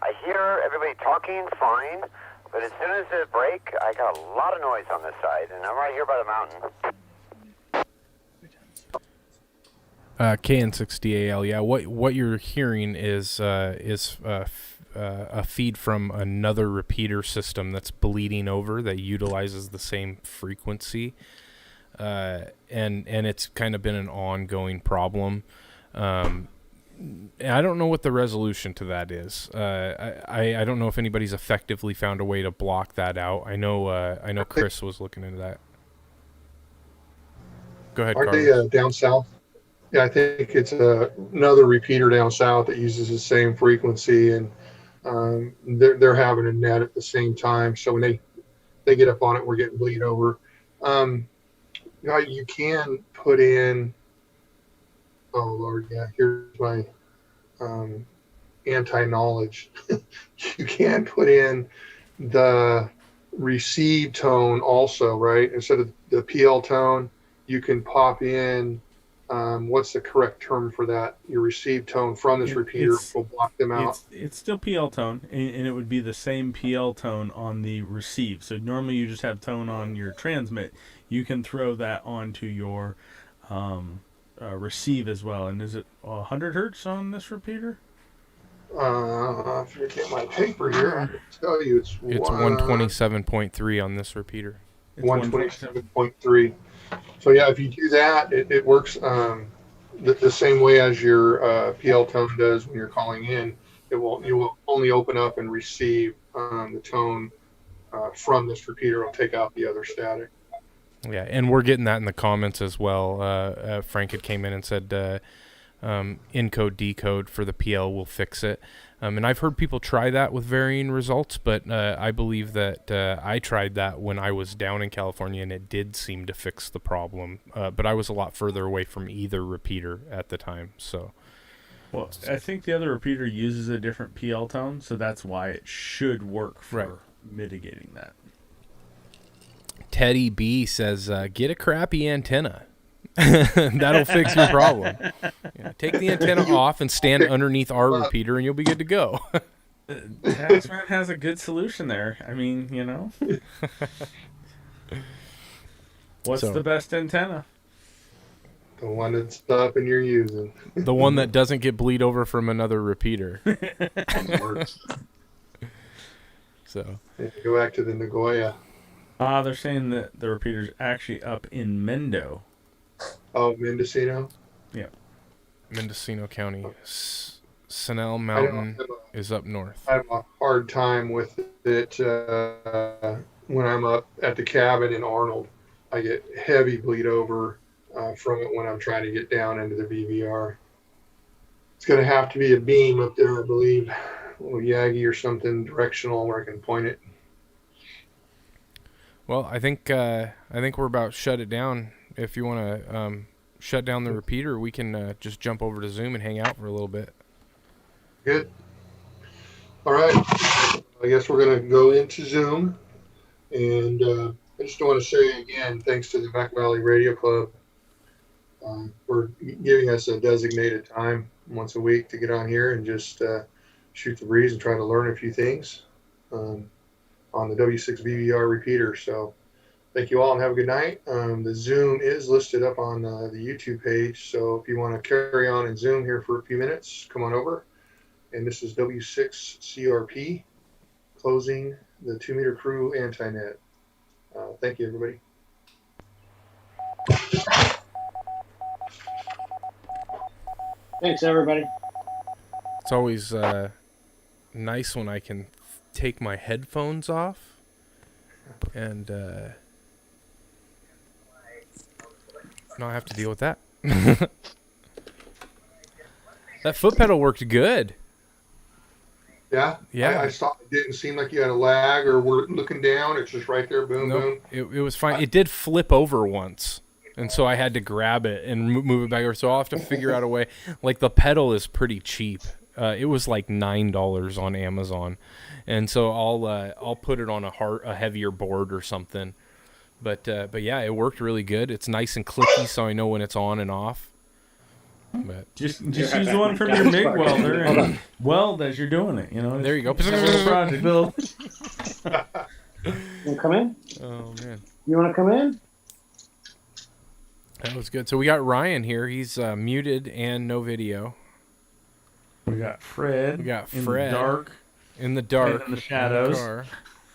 I hear everybody talking fine, but as soon as it break, I got a lot of noise on this side, and I'm right here by the mountain. KN6DAL. Yeah, what you're hearing is a feed from another repeater system that's bleeding over that utilizes the same frequency, and it's kind of been an ongoing problem. I don't know what the resolution to that is. I don't know if anybody's effectively found a way to block that out. I know Chris was looking into that. Go ahead, Aren't Carlos. they down south? Yeah, I think it's another repeater down south that uses the same frequency, and they're having a net at the same time. So when they get up on it, we're getting bleed over. You can put in. Oh Lord, yeah. Here's my anti-knowledge. You can put in the receive tone also, right? Instead of the PL tone, you can pop in. What's the correct term for that? Your receive tone from this repeater will block them out. It's still PL tone, and it would be the same PL tone on the receive. So normally you just have tone on your transmit. You can throw that onto your receive as well. And is it 100 hertz on this repeater? If you get my paper here, I can tell you it's 127.3 on this repeater. 127.3. So yeah, if you do that, it works the same way as your PL tone does when you're calling in. You will only open up and receive the tone from this repeater. It'll take out the other static. Yeah, and we're getting that in the comments as well. Frank had came in and said encode decode for the PL will fix it. And I've heard people try that with varying results, but I believe that I tried that when I was down in California, and it did seem to fix the problem. But I was a lot further away from either repeater at the time. So, well, I think the other repeater uses a different PL tone, so that's why it should work for mitigating that. Teddy B says, get a crappy antenna. That'll fix your problem. Yeah, take the antenna off and stand underneath our repeater, and you'll be good to go. Taxman has a good solution there. I mean, you know. What's the best antenna? The one that's up and you're using. The one that doesn't get bleed over from another repeater. So And go back to the Nagoya. They're saying that the repeater's actually up in Mendo. Oh, Mendocino. Mendocino County, Snell I Mountain know is up north. I have a hard time with it when I'm up at the cabin in Arnold. I get heavy bleed over from it when I'm trying to get down into the VVR. It's going to have to be a beam up there, I believe, a little Yagi or something directional where I can point it. Well, I think we're about to shut it down. If you want to shut down the repeater, we can just jump over to Zoom and hang out for a little bit. Good. All right. I guess we're going to go into Zoom. And I just want to say again, thanks to the Mac Valley Radio Club for giving us a designated time once a week to get on here and just shoot the breeze and try to learn a few things on the W6VVR repeater. So thank you all and have a good night. The Zoom is listed up on the YouTube page. So if you want to carry on in Zoom here for a few minutes, come on over. And this is W6CRP closing the 2 Meter Crew Anti-Net. Thank you, everybody. Thanks, everybody. It's always nice when I can take my headphones off and not have to deal with that. That foot pedal worked good. Yeah? Yeah. I saw it didn't seem like you had a lag or were looking down. It's just right there, boom, boom. It was fine. It did flip over once, and so I had to grab it and move it back over. So I'll have to figure out a way. Like, the pedal is pretty cheap. It was like $9 on Amazon, and so I'll put it on a heavier board or something. But yeah, it worked really good. It's nice and clicky, so I know when it's on and off. But Just use the one from your MIG welder and weld as you're doing it. You know. There you go. Project build. You want to come in? Oh man, You want to come in? that was good. So we got Ryan here. He's muted and no video. We got Fred. We got in Fred. the dark. In the dark, In the shadows. car.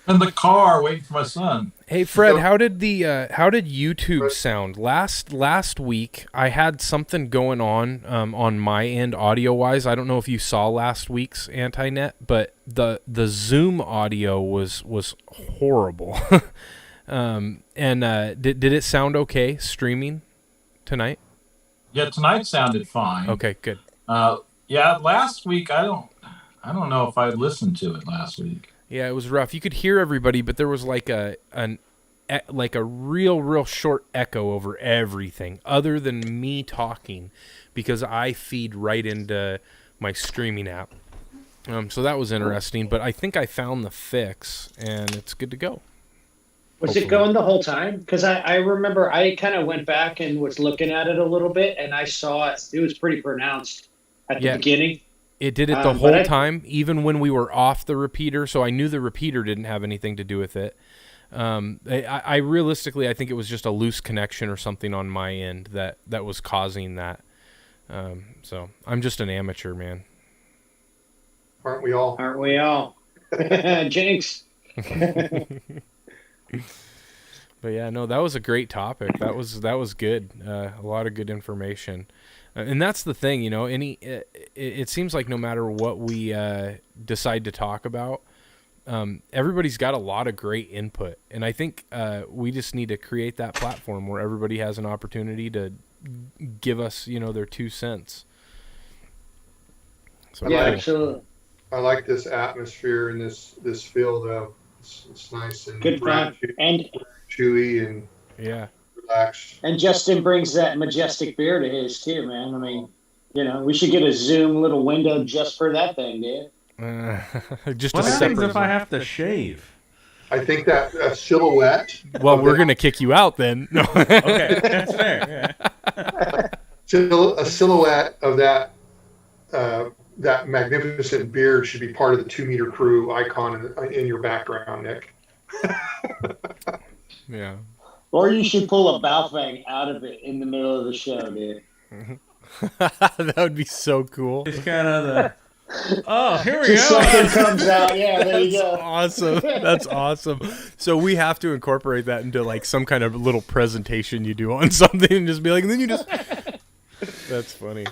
In the car waiting for my son. Hey Fred, how did YouTube sound last week? I had something going on my end audio wise. I don't know if you saw last week's Anti-Net, but the Zoom audio was horrible. Did it sound okay streaming tonight? Yeah, tonight sounded fine. Okay, good. Yeah, last week I don't know if I listened to it last week. Yeah, it was rough. You could hear everybody, but there was like a real short echo over everything, other than me talking, because I feed right into my streaming app. So that was interesting. But I think I found the fix, and it's good to go. Was it going the whole time? Because I remember I kind of went back and was looking at it a little bit, and I saw it. It was pretty pronounced at the beginning. It did it the whole time, even when we were off the repeater. So I knew the repeater didn't have anything to do with it. I realistically, I think it was just a loose connection or something on my end that was causing that. So I'm just an amateur, man. Aren't we all? Aren't we all? Jinx. But yeah, no, that was a great topic. That was good. A lot of good information. And that's the thing, you know. It seems like no matter what we decide to talk about, everybody's got a lot of great input, and I think we just need to create that platform where everybody has an opportunity to give us, you know, their 2 cents. So Yeah, absolutely. I like this atmosphere and this feel, though. It's nice and Good fun. And chewy and yeah. relaxed. And Justin brings that majestic beer to his too, man. I mean, you know, we should get a Zoom little window just for that thing, dude. Just What a happens separate. if I have to shave? I think that silhouette. Well, we're gonna kick you out then. No. Okay, that's fair. Yeah. A silhouette of that magnificent beard should be part of the 2 Meter Crew icon in your background, Nick. Yeah. Or you should pull a Baofeng out of it in the middle of the show, dude. That would be so cool. It's kind of Oh, here we go. Something comes out. Yeah, there you go. Awesome. That's awesome. So we have to incorporate that into like some kind of little presentation you do on something and just be like, and then you just. That's funny.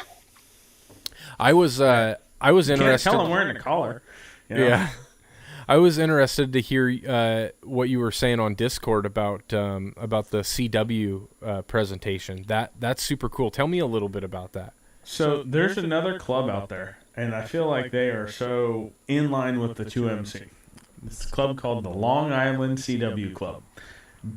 I was interested. Can't tell I'm wearing a collar. You know? Yeah. I was interested to hear what you were saying on Discord about the CW presentation. That's super cool. Tell me a little bit about that. So there's another club out there, and I feel like they are so in line with the 2MC. It's a club called the Long Island CW Club.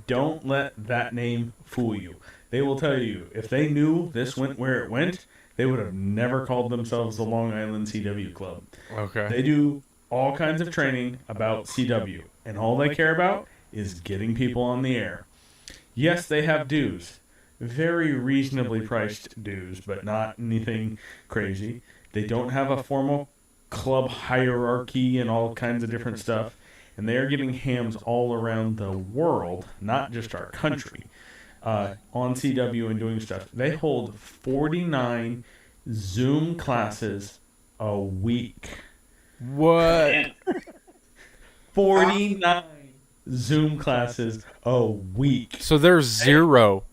Don't let that name fool you. They will tell you, if they knew this went where it went, they would have never called themselves the Long Island CW Club. Okay. They do all kinds of training about CW, and all they care about is getting people on the air. Yes, they have dues. Very reasonably priced dues, but not anything crazy. They don't have a formal club hierarchy and all kinds of different stuff. And they are getting hams all around the world, not just our country, on CW and doing stuff. They hold 49 Zoom classes a week. What? 49 Zoom classes a week. So there's zero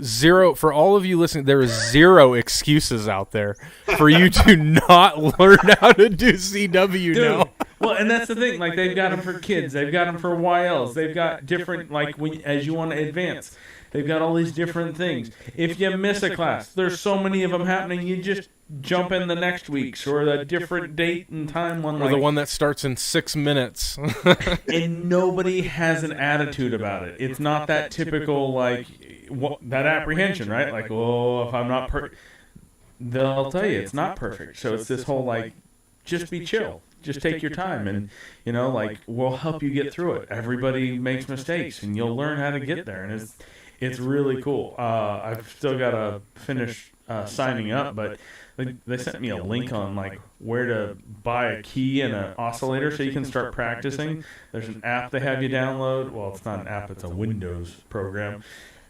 for all of you listening. There is zero excuses out there for you to not learn how to do CW now. Well, and that's the thing. Like, they've got them for kids. They've got them for YLs. They've got different, like, as you want to advance. They've got all these different things. If you miss a class, there's so many of them happening, you just jump in the next week's or a different date and time one. Or the one that starts in 6 minutes. And nobody has an attitude about it. It's not that typical, like, that apprehension, right? Like, oh, if I'm not perfect. They'll tell you it's not perfect. So it's this whole, like, just be chill. Just take your time and, like, we'll help you get through it. Everybody makes mistakes and you'll learn how to get there. And it's really cool. I've still got to finish signing up, but they sent me a link on, like, where to buy a key and an oscillator so you can start practicing. There's an app they have you download. Well, it's not an app, it's a Windows program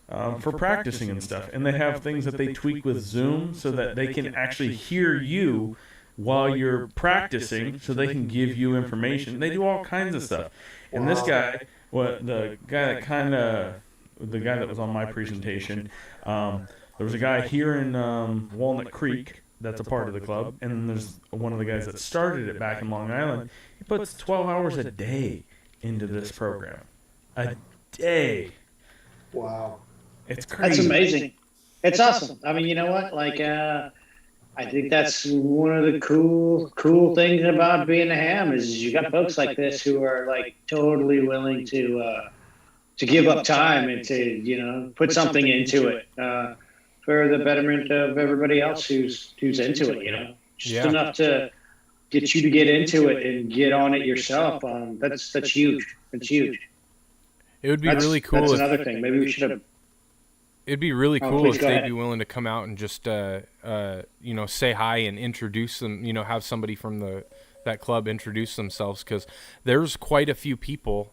for practicing and stuff. And they have things that they tweak with Zoom so that they can actually hear you while you're practicing, so they can give you information. They do all kinds of stuff. And this guy, the guy that was on my presentation, there was a guy here in Walnut Creek that's a part of the club, and then there's one of the guys that started it back in Long Island. He puts 12 hours a day into this program. A day. Wow. It's crazy. That's amazing. It's awesome. I mean, you know what? Like, I think that's one of the cool things about being a ham is you got folks like this who are, like, totally willing to give up time and to put something into it for the betterment of everybody else who's into it. Just enough to get you to get into it and get on it yourself. That's huge. It's huge. It would be really cool. That's another thing. Maybe we should have. It'd be really cool if they'd ahead. be willing to come out and just, say hi and introduce them. Have somebody from that club introduce themselves, because there's quite a few people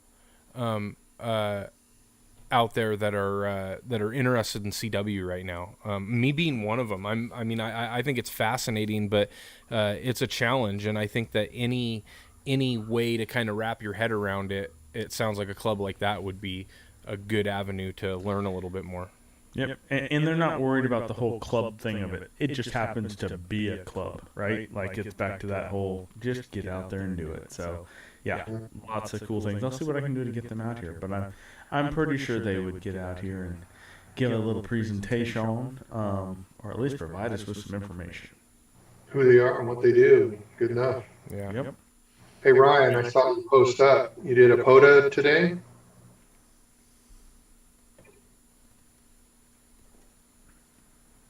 out there that are interested in CW right now. Me being one of them. I think it's fascinating, but it's a challenge, and I think that any way to kind of wrap your head around it, it sounds like a club like that would be a good avenue to learn a little bit more. Yep, and they're not worried about the whole club thing of it. It just happens to be a club, right? Like, it's back to that whole just get out there and do it. So, yeah, lots of cool things. I'll see what I can do to get them out here, but I'm pretty sure they would get out here and give a little presentation, or at least provide us with some information. Who they are and what they do. Good enough. Yeah. Yep. Hey, Ryan, I saw you post up. You did a POTA today?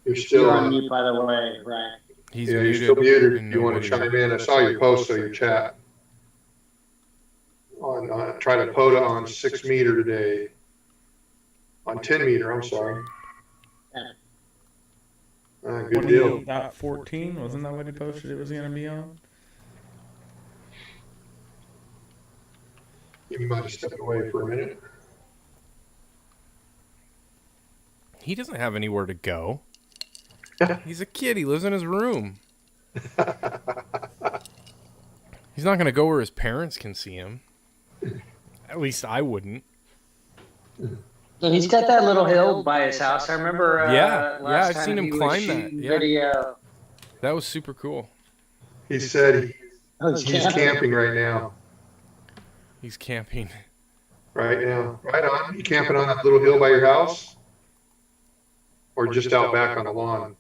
You're still You're on mute, by the way, Ryan. you're still muted. If you want to chime in, I saw your post on your chat. Try to POTA on 6 meter today. On 10 meter, I'm sorry. Good deal. 14, wasn't that what he posted it was going to be on? You might have stepped away for a minute. He doesn't have anywhere to go. He's a kid. He lives in his room. He's not going to go where his parents can see him. At least I wouldn't. He's got that little hill by his house. I remember. I've seen him climb that. Yeah. Video. That was super cool. He said he's camping right now. He's camping. Right now. Right on. You camping on that little hill by your house? Or just out back on the lawn?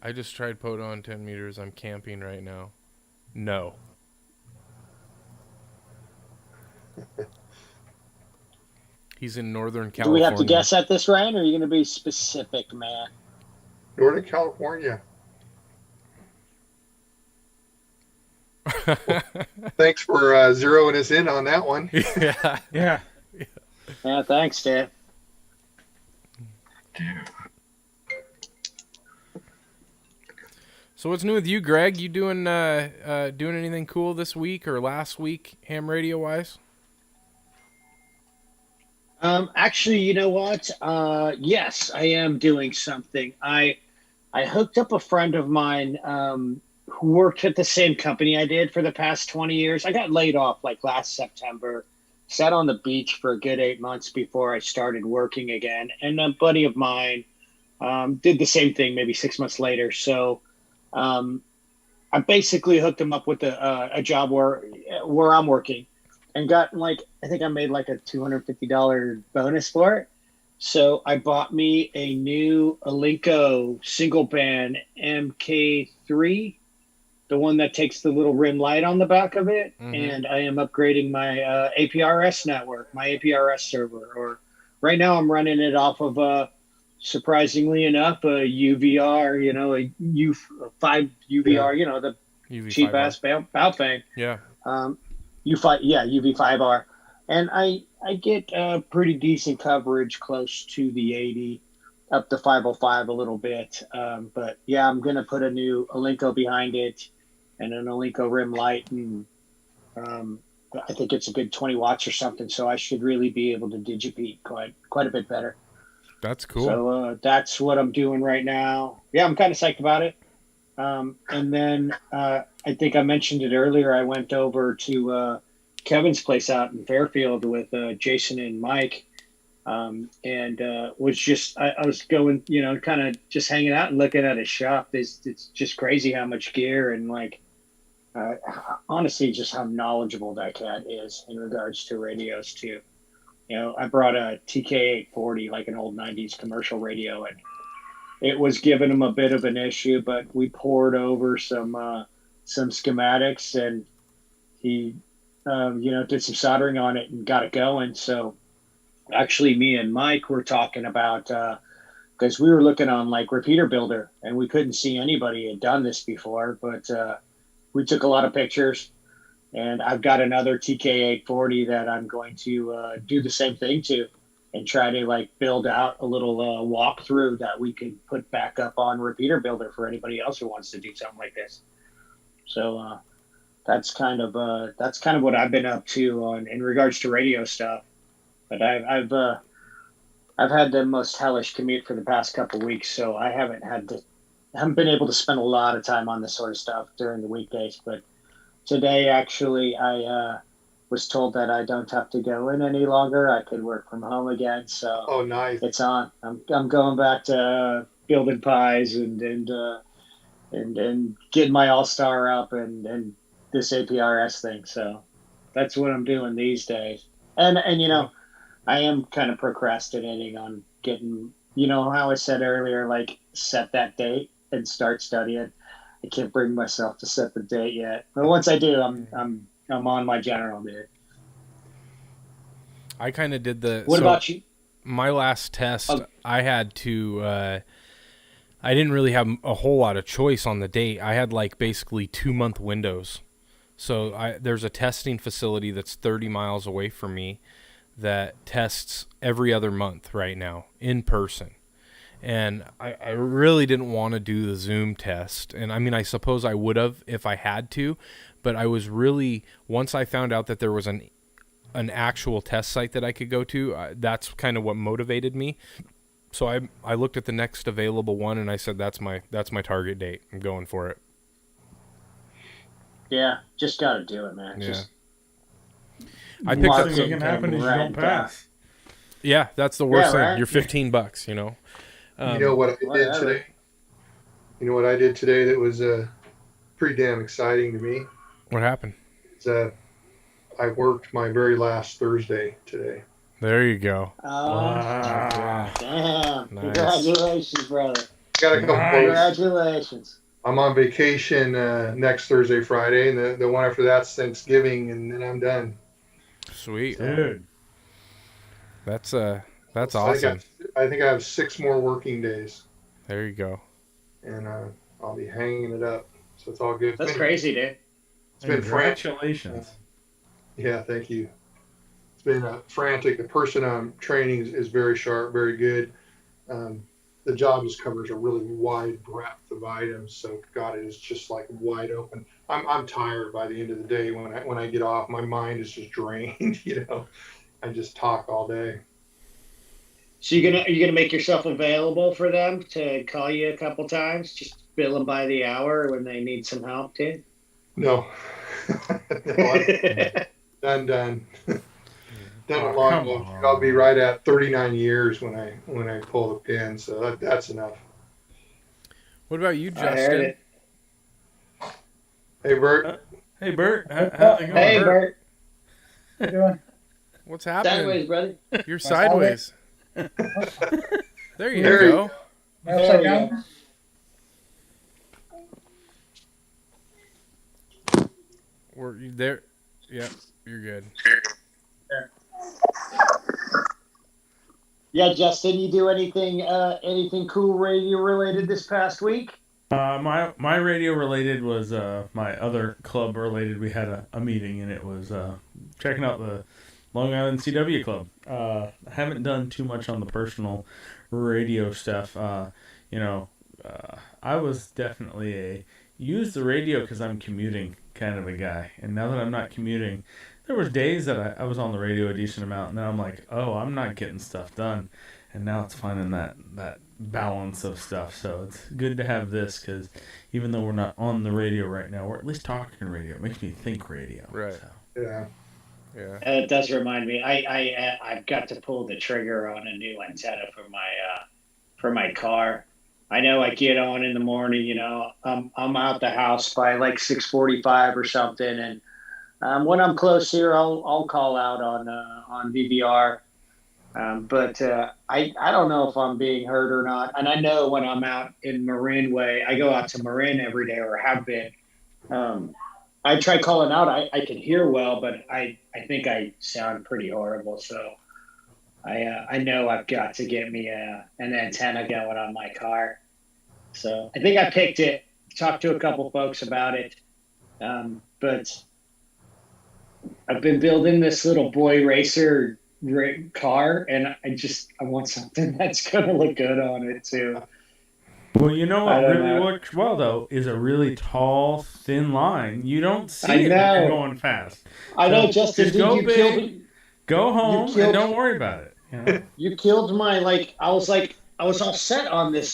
I just tried Podon 10 meters. I'm camping right now. No. He's in Northern California. Do we have to guess at this, Ryan, or are you going to be specific, man? Northern California. Thanks for zeroing us in on that one. Yeah. Yeah, thanks, Dave. So what's new with you, Greg? You doing anything cool this week or last week, ham radio wise? Actually, you know what? Yes, I am doing something. I hooked up a friend of mine who worked at the same company I did for the past 20 years. I got laid off like last September. Sat on the beach for a good 8 months before I started working again. And a buddy of mine did the same thing maybe 6 months later. So I basically hooked him up with a job where I'm working and got I think I made like a $250 bonus for it. So I bought me a new Alinco single band MK3, the one that takes the little rim light on the back of it. Mm-hmm. And I am upgrading my APRS network, my APRS server. Or right now I'm running it off of, surprisingly enough, a UVR, a U5 UVR, the UV5R. cheap ass Baofeng. Yeah. UV5R. And I get pretty decent coverage close to the 80, up to 505 a little bit. But yeah, I'm going to put a new Alinco behind it and an Alinco rim light. And I think it's a good 20 watts or something. So I should really be able to digipeat quite a bit better. That's cool. So that's what I'm doing right now. Yeah, I'm kind of psyched about it. And then I think I mentioned it earlier. I went over to Kevin's place out in Fairfield with Jason and Mike, and was just I was going, kind of just hanging out and looking at his shop. It's just crazy how much gear and honestly just how knowledgeable that cat is in regards to radios too. I brought a TK840, like an old 90s commercial radio, and it was giving him a bit of an issue, but we poured over some schematics, and he did some soldering on it and got it going. So actually me and Mike were talking about, because we were looking on Repeater Builder and we couldn't see anybody had done this before, but we took a lot of pictures, and I've got another TK840 that I'm going to do the same thing to and try to build out a little walkthrough that we could put back up on Repeater Builder for anybody else who wants to do something like this. So that's kind of what I've been up to in regards to radio stuff. But I've had the most hellish commute for the past couple of weeks, so I haven't been able to spend a lot of time on this sort of stuff during the weekdays. But today, actually, I was told that I don't have to go in any longer. I could work from home again. So oh, nice. It's on. I'm going back to building pies and getting my All-Star up and this APRS thing. So that's what I'm doing these days. And I am kind of procrastinating on getting, how I said earlier, set that date and start studying. I can't bring myself to set the date yet. But once I do, I'm on my general, dude. I kind of did the... What about you? My last test, I had to... I didn't really have a whole lot of choice on the date. I had basically 2-month windows. So there's a testing facility that's 30 miles away from me that tests every other month right now in person. And I really didn't want to do the Zoom test. And I mean, I suppose I would have if I had to, but I was really, once I found out that there was an actual test site that I could go to, that's kind of what motivated me. So I looked at the next available one and I said, that's my target date. I'm going for it. Yeah, just got to do it, man. Yeah. Just I picked mark up Thing it that can and happen is you write don't it down. pass. Yeah, that's the worst Yeah, thing. right? You're $15, you know. You know what I did whatever. today? You know what I did today that was pretty damn exciting to me? What happened? It's, I worked my very last Thursday today. There you go. Wow. Damn. Nice. Congratulations, brother. Got a couple Nice. days. Congratulations. I'm on vacation next Thursday, Friday, and the one after that's Thanksgiving, and then I'm done. Sweet. Dude. That's I awesome. think I have 6 more working days, There you go. and I'll be hanging it up. So it's all good. That's crazy, dude. It's been frantic. Congratulations. Yeah, thank you. It's been frantic. The person I'm training is very sharp, very good. The job just covers a really wide breadth of items. So God, it is just like wide open. I'm tired by the end of the day when I get off. My mind is just drained. You know, I just talk all day. So are you gonna make yourself available for them to call you a couple times? Just bill them by the hour when they need some help, dude. No, no, I'm done. Done Oh, a long come enough. on. I'll be right at 39 years when I pull the pin. So that's enough. What about you, I heard Justin? it. Hey, Bert. Hey, Bert. How's it going, Hey, Bert. How you doing? What's happening? Sideways, brother. You're sideways. There you There you go. Upside down? Were you there? Yep, you're good. Yeah, Justin, you do anything cool radio related this past week? My radio related was my other club related. We had a meeting, and it was checking out the Long Island CW Club. I haven't done too much on the personal radio stuff. I was definitely a use the radio because I'm commuting kind of a guy. And now that I'm not commuting, there was days that I was on the radio a decent amount, and then I'm like, oh, I'm not getting stuff done. And now it's finding that balance of stuff. So it's good to have this because even though we're not on the radio right now, we're at least talking radio. It makes me think radio. Right. So. Yeah. Yeah. It does remind me. I've got to pull the trigger on a new antenna for my car. I know I get on in the morning. You know, I'm out the house by like 6:45 or something, and when I'm close here, I'll call out on VBR. But I don't know if I'm being heard or not. And I know when I'm out in Marin Way, I go out to Marin every day or have been. I try calling out. I can hear well, but I think I sound pretty horrible. So I know I've got to get me an antenna going on my car. So I think I picked it. Talked to a couple folks about it. But I've been building this little boy racer car, and I want something that's going to look good on it too. Well, you know I what don't really know. works well, though, is a really tall, thin line. You don't see I it when you're know. going fast. I know, So Justin. just Did go you big. kill? Go home killed- and don't worry about it. You know? You killed my I was all set on this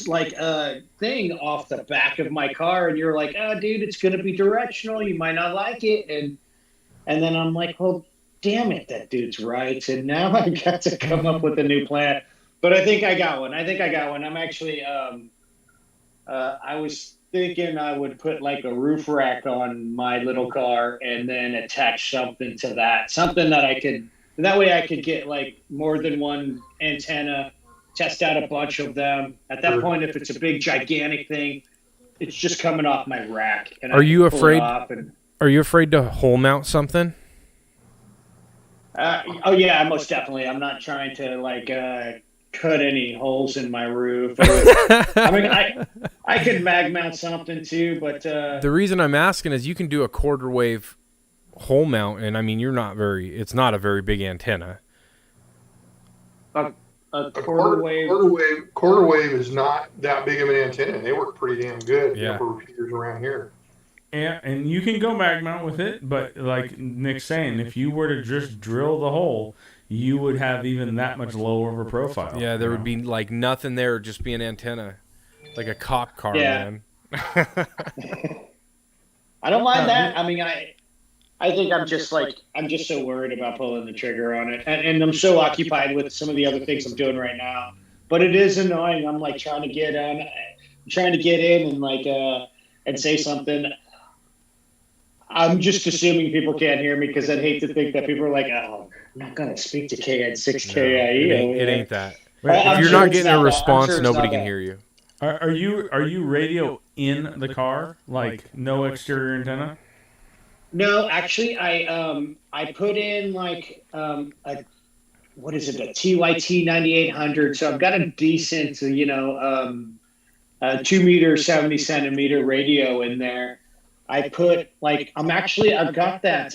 thing off the back of my car, and you're like, oh, dude, it's gonna be directional. You might not like it, and then I'm like, well, damn it, that dude's right. And now I got to come up with a new plan. But I think I got one. I'm actually I was thinking I would put like a roof rack on my little car and then attach something to that, something that I could. That way I could get like more than one antenna, test out a bunch of them. At that point, if it's a big, gigantic thing, it's just coming off my rack. And I Are you can pull it afraid? off and, Are you afraid to hole mount something? oh yeah, most definitely. I'm not trying to cut any holes in my roof. I mean, I could mag mount something too, but The reason I'm asking is you can do a quarter wave hole mount, and I mean it's not a very big antenna. a A quarter wave. Quarter wave is not that big of an antenna. They work pretty damn good Yeah. for repeaters around here. And you can go mag mount with it, but like Nick's saying, if you were to just drill the hole, you would have even that much lower of a profile. Yeah, there would be like nothing there, just be an antenna, like a cop car, Yeah. man. I don't mind that. I mean, I think I'm just so worried about pulling the trigger on it, and I'm so occupied with some of the other things I'm doing right now. But it is annoying. I'm like trying to get in and and say something. I'm just assuming people can't hear me because I'd hate to think that people are like, oh, I'm not gonna speak to KN6KIE. It ain't that. I'm If you're sure not it's getting a not that. response, I'm sure it's nobody not can that. hear you. Are you radio in the car? Like no exterior antenna? No, actually, I put in a TYT 9800, so I've got a decent 2-meter 70 centimeter radio in there. I put I've got that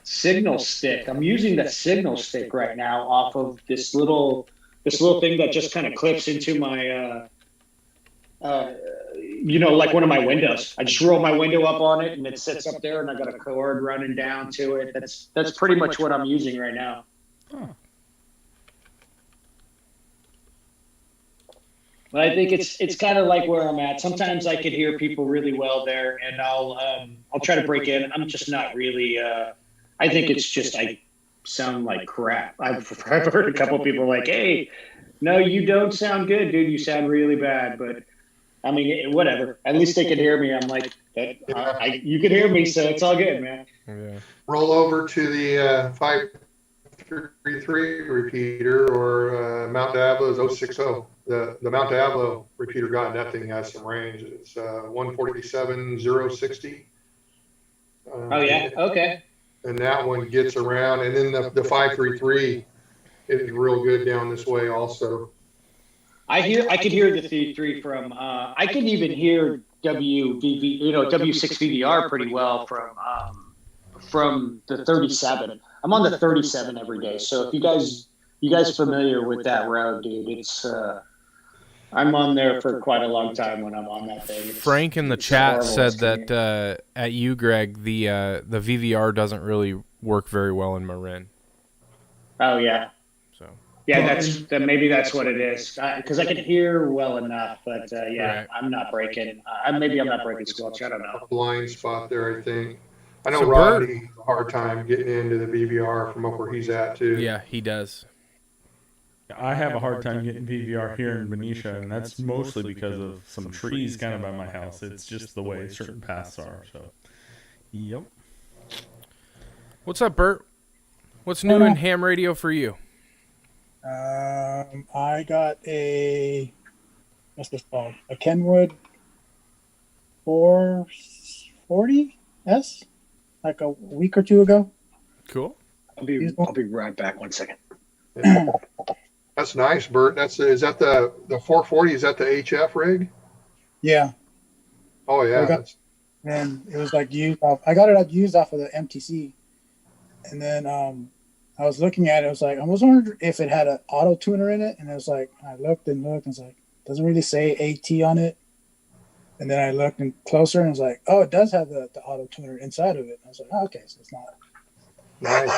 signal stick. I'm using that signal stick right now off of this little thing that just kind of clips into my one of my windows. I just roll my window up on it and it sits up there, and I got a cord running down to it. That's pretty much what I'm using right now. Huh. But I think it's kind of like where I'm at. Sometimes I could hear people really well there, and I'll try to break in. I'm just not really. I think it's just I sound like crap. I've heard a couple of people like, "Hey, no, you don't sound good, dude. You sound really bad." But I mean, whatever. At least they can hear me. I'm like, you can hear me, so it's all good, man. Yeah. Roll over to the 533 repeater or Mount Diablo's 060. The Mount Diablo repeater got that thing has some range. It's 147.060. Oh yeah, okay. And that one gets around, and then the 533 is real good down this way also. I could hear the 3 from. I can even hear W6VVR pretty well from the 37. I'm on the 37 every day, so if you guys familiar with that road, dude, it's I'm on there for quite a long time when I'm on that thing. Frank in the chat said that at you, Greg, the VVR doesn't really work very well in Marin. Oh yeah. So. Yeah, maybe that's what it is. Because I can hear well enough, but Right. I'm not breaking. Maybe I'm not breaking squelch. I don't know. Blind spot there, I think. I know So Rodney has a hard time getting into the VVR from up where he's at too. Yeah, he does. I have a hard time getting VVR here in Benicia, and that's mostly because of some trees kind of by my house. It's just the way certain paths are. So, yep. What's up, Bert? What's new in ham radio for you? I got what's this called? A Kenwood 440S, like a week or two ago. Cool. I'll be right back. 1 second. That's nice, Bert. Is that the 440? Is that the HF rig? Yeah, Oh yeah. and it was like used off. I got it used off of the MTC, and then I was looking at it. I was like, I was wondering if it had an auto tuner in it, and it was like, I looked and looked, and it's like, it doesn't really say AT on it. And then I looked closer, and I was like, oh, it does have the auto tuner inside of it. And I was like, oh, okay, so it's not. Nice.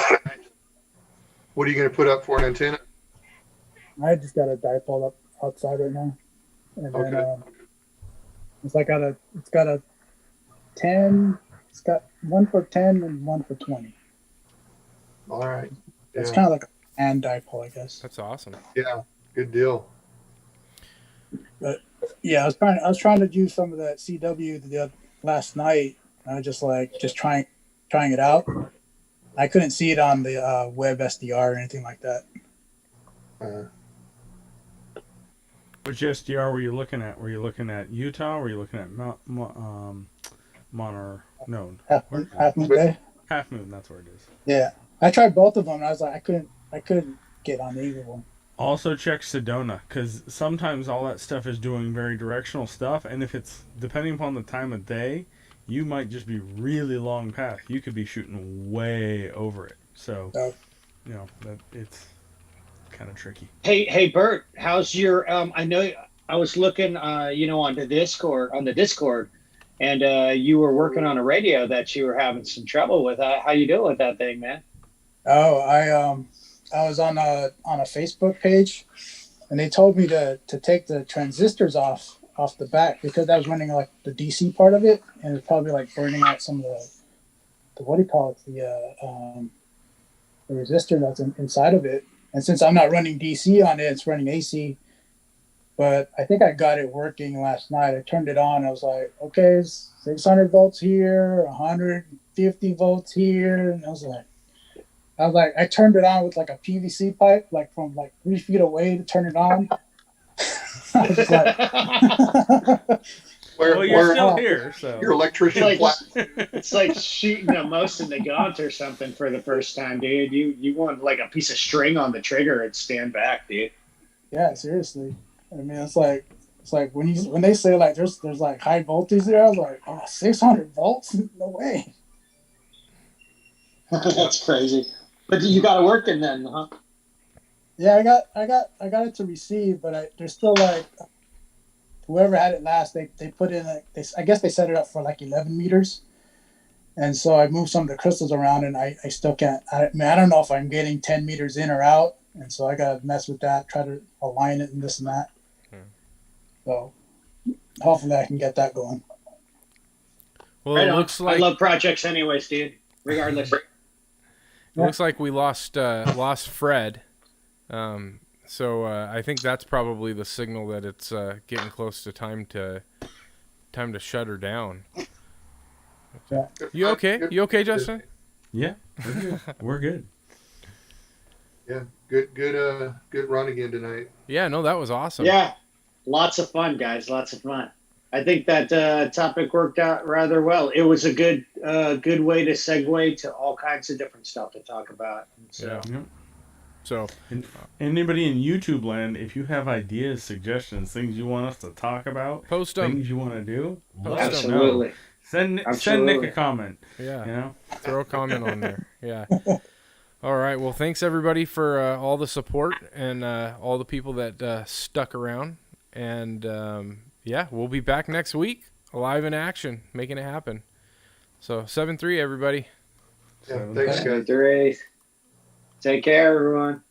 What are you going to put up for an antenna? I just got a dipole up outside right now, and then Okay. it's got a 10. It's got one for 10 and one for 20. All right. It's Yeah. kind of like a hand dipole, I guess. That's awesome. Yeah. Good deal. But yeah, I was trying to use some of that CW last night. I was just trying it out. I couldn't see it on the web SDR or anything like that. Which SDR were you looking at? Were you looking at Utah? Were you looking at No. Half Moon Bay. Half Moon, that's where it is. Yeah, I tried both of them. And I was like, I couldn't get on either one. Also check Sedona, because sometimes all that stuff is doing very directional stuff, and if it's, depending upon the time of day, you might just be really long path. You could be shooting way over it. So, it's kind of tricky. Hey, Bert, how's your? I know I was looking, on the Discord, and you were working on a radio that you were having some trouble with. How you doing with that thing, man? Oh, I was on a Facebook page, and they told me to take the transistors off off the back because I was running like the DC part of it, and it's probably like burning out some of the what do you call it, the resistor that's inside of it. And since I'm not running DC on it, it's running AC. But I think I got it working last night. I turned it on. I was like, okay, it's 600 volts here, 150 volts here, and I was like, I turned it on with like a PVC pipe, like from like 3 feet away to turn it on. I was just like, Well, you're still here, so Your electrician Like- flat. It's like shooting a most in the gaunt or something for the first time, dude. You want like a piece of string on the trigger and stand back, dude. yeah, seriously. I mean, it's like when they say like there's like high voltage there, I was like, oh, 600 volts? No way. That's crazy. But you got it working then, huh? Yeah, I got it to receive, but there's still like whoever had it last, they put in like I guess they set it up for like 11 meters, and so I moved some of the crystals around, and I still can't. I don't know if I'm getting 10 meters in or out, and so I gotta mess with that, try to align it and this and that. So hopefully I can get that going. Well, Right it on. looks like I love projects anyways, dude. Regardless. it looks like we lost Fred. So I think that's probably the signal that it's getting close to time to shut her down. Yeah. You okay? You okay, Justin? yeah, we're good. We're good. Yeah, good run again tonight. Yeah, no, that was awesome. Yeah. Lots of fun, guys. Lots of fun. I think that topic worked out rather well. It was a good way to segue to all kinds of different stuff to talk about. So. Yeah. Yep. So And anybody in YouTube land, if you have ideas, suggestions, things you want us to talk about, post them. things you want to do, let us Absolutely. know. Send Nick Absolutely. a comment. Yeah. You know. Throw a comment on there. Yeah. All right. Well, thanks everybody for all the support and all the people that stuck around. And yeah, we'll be back next week, live in action, making it happen. So 7-3, everybody. Yeah, thanks, guys. Take care, everyone.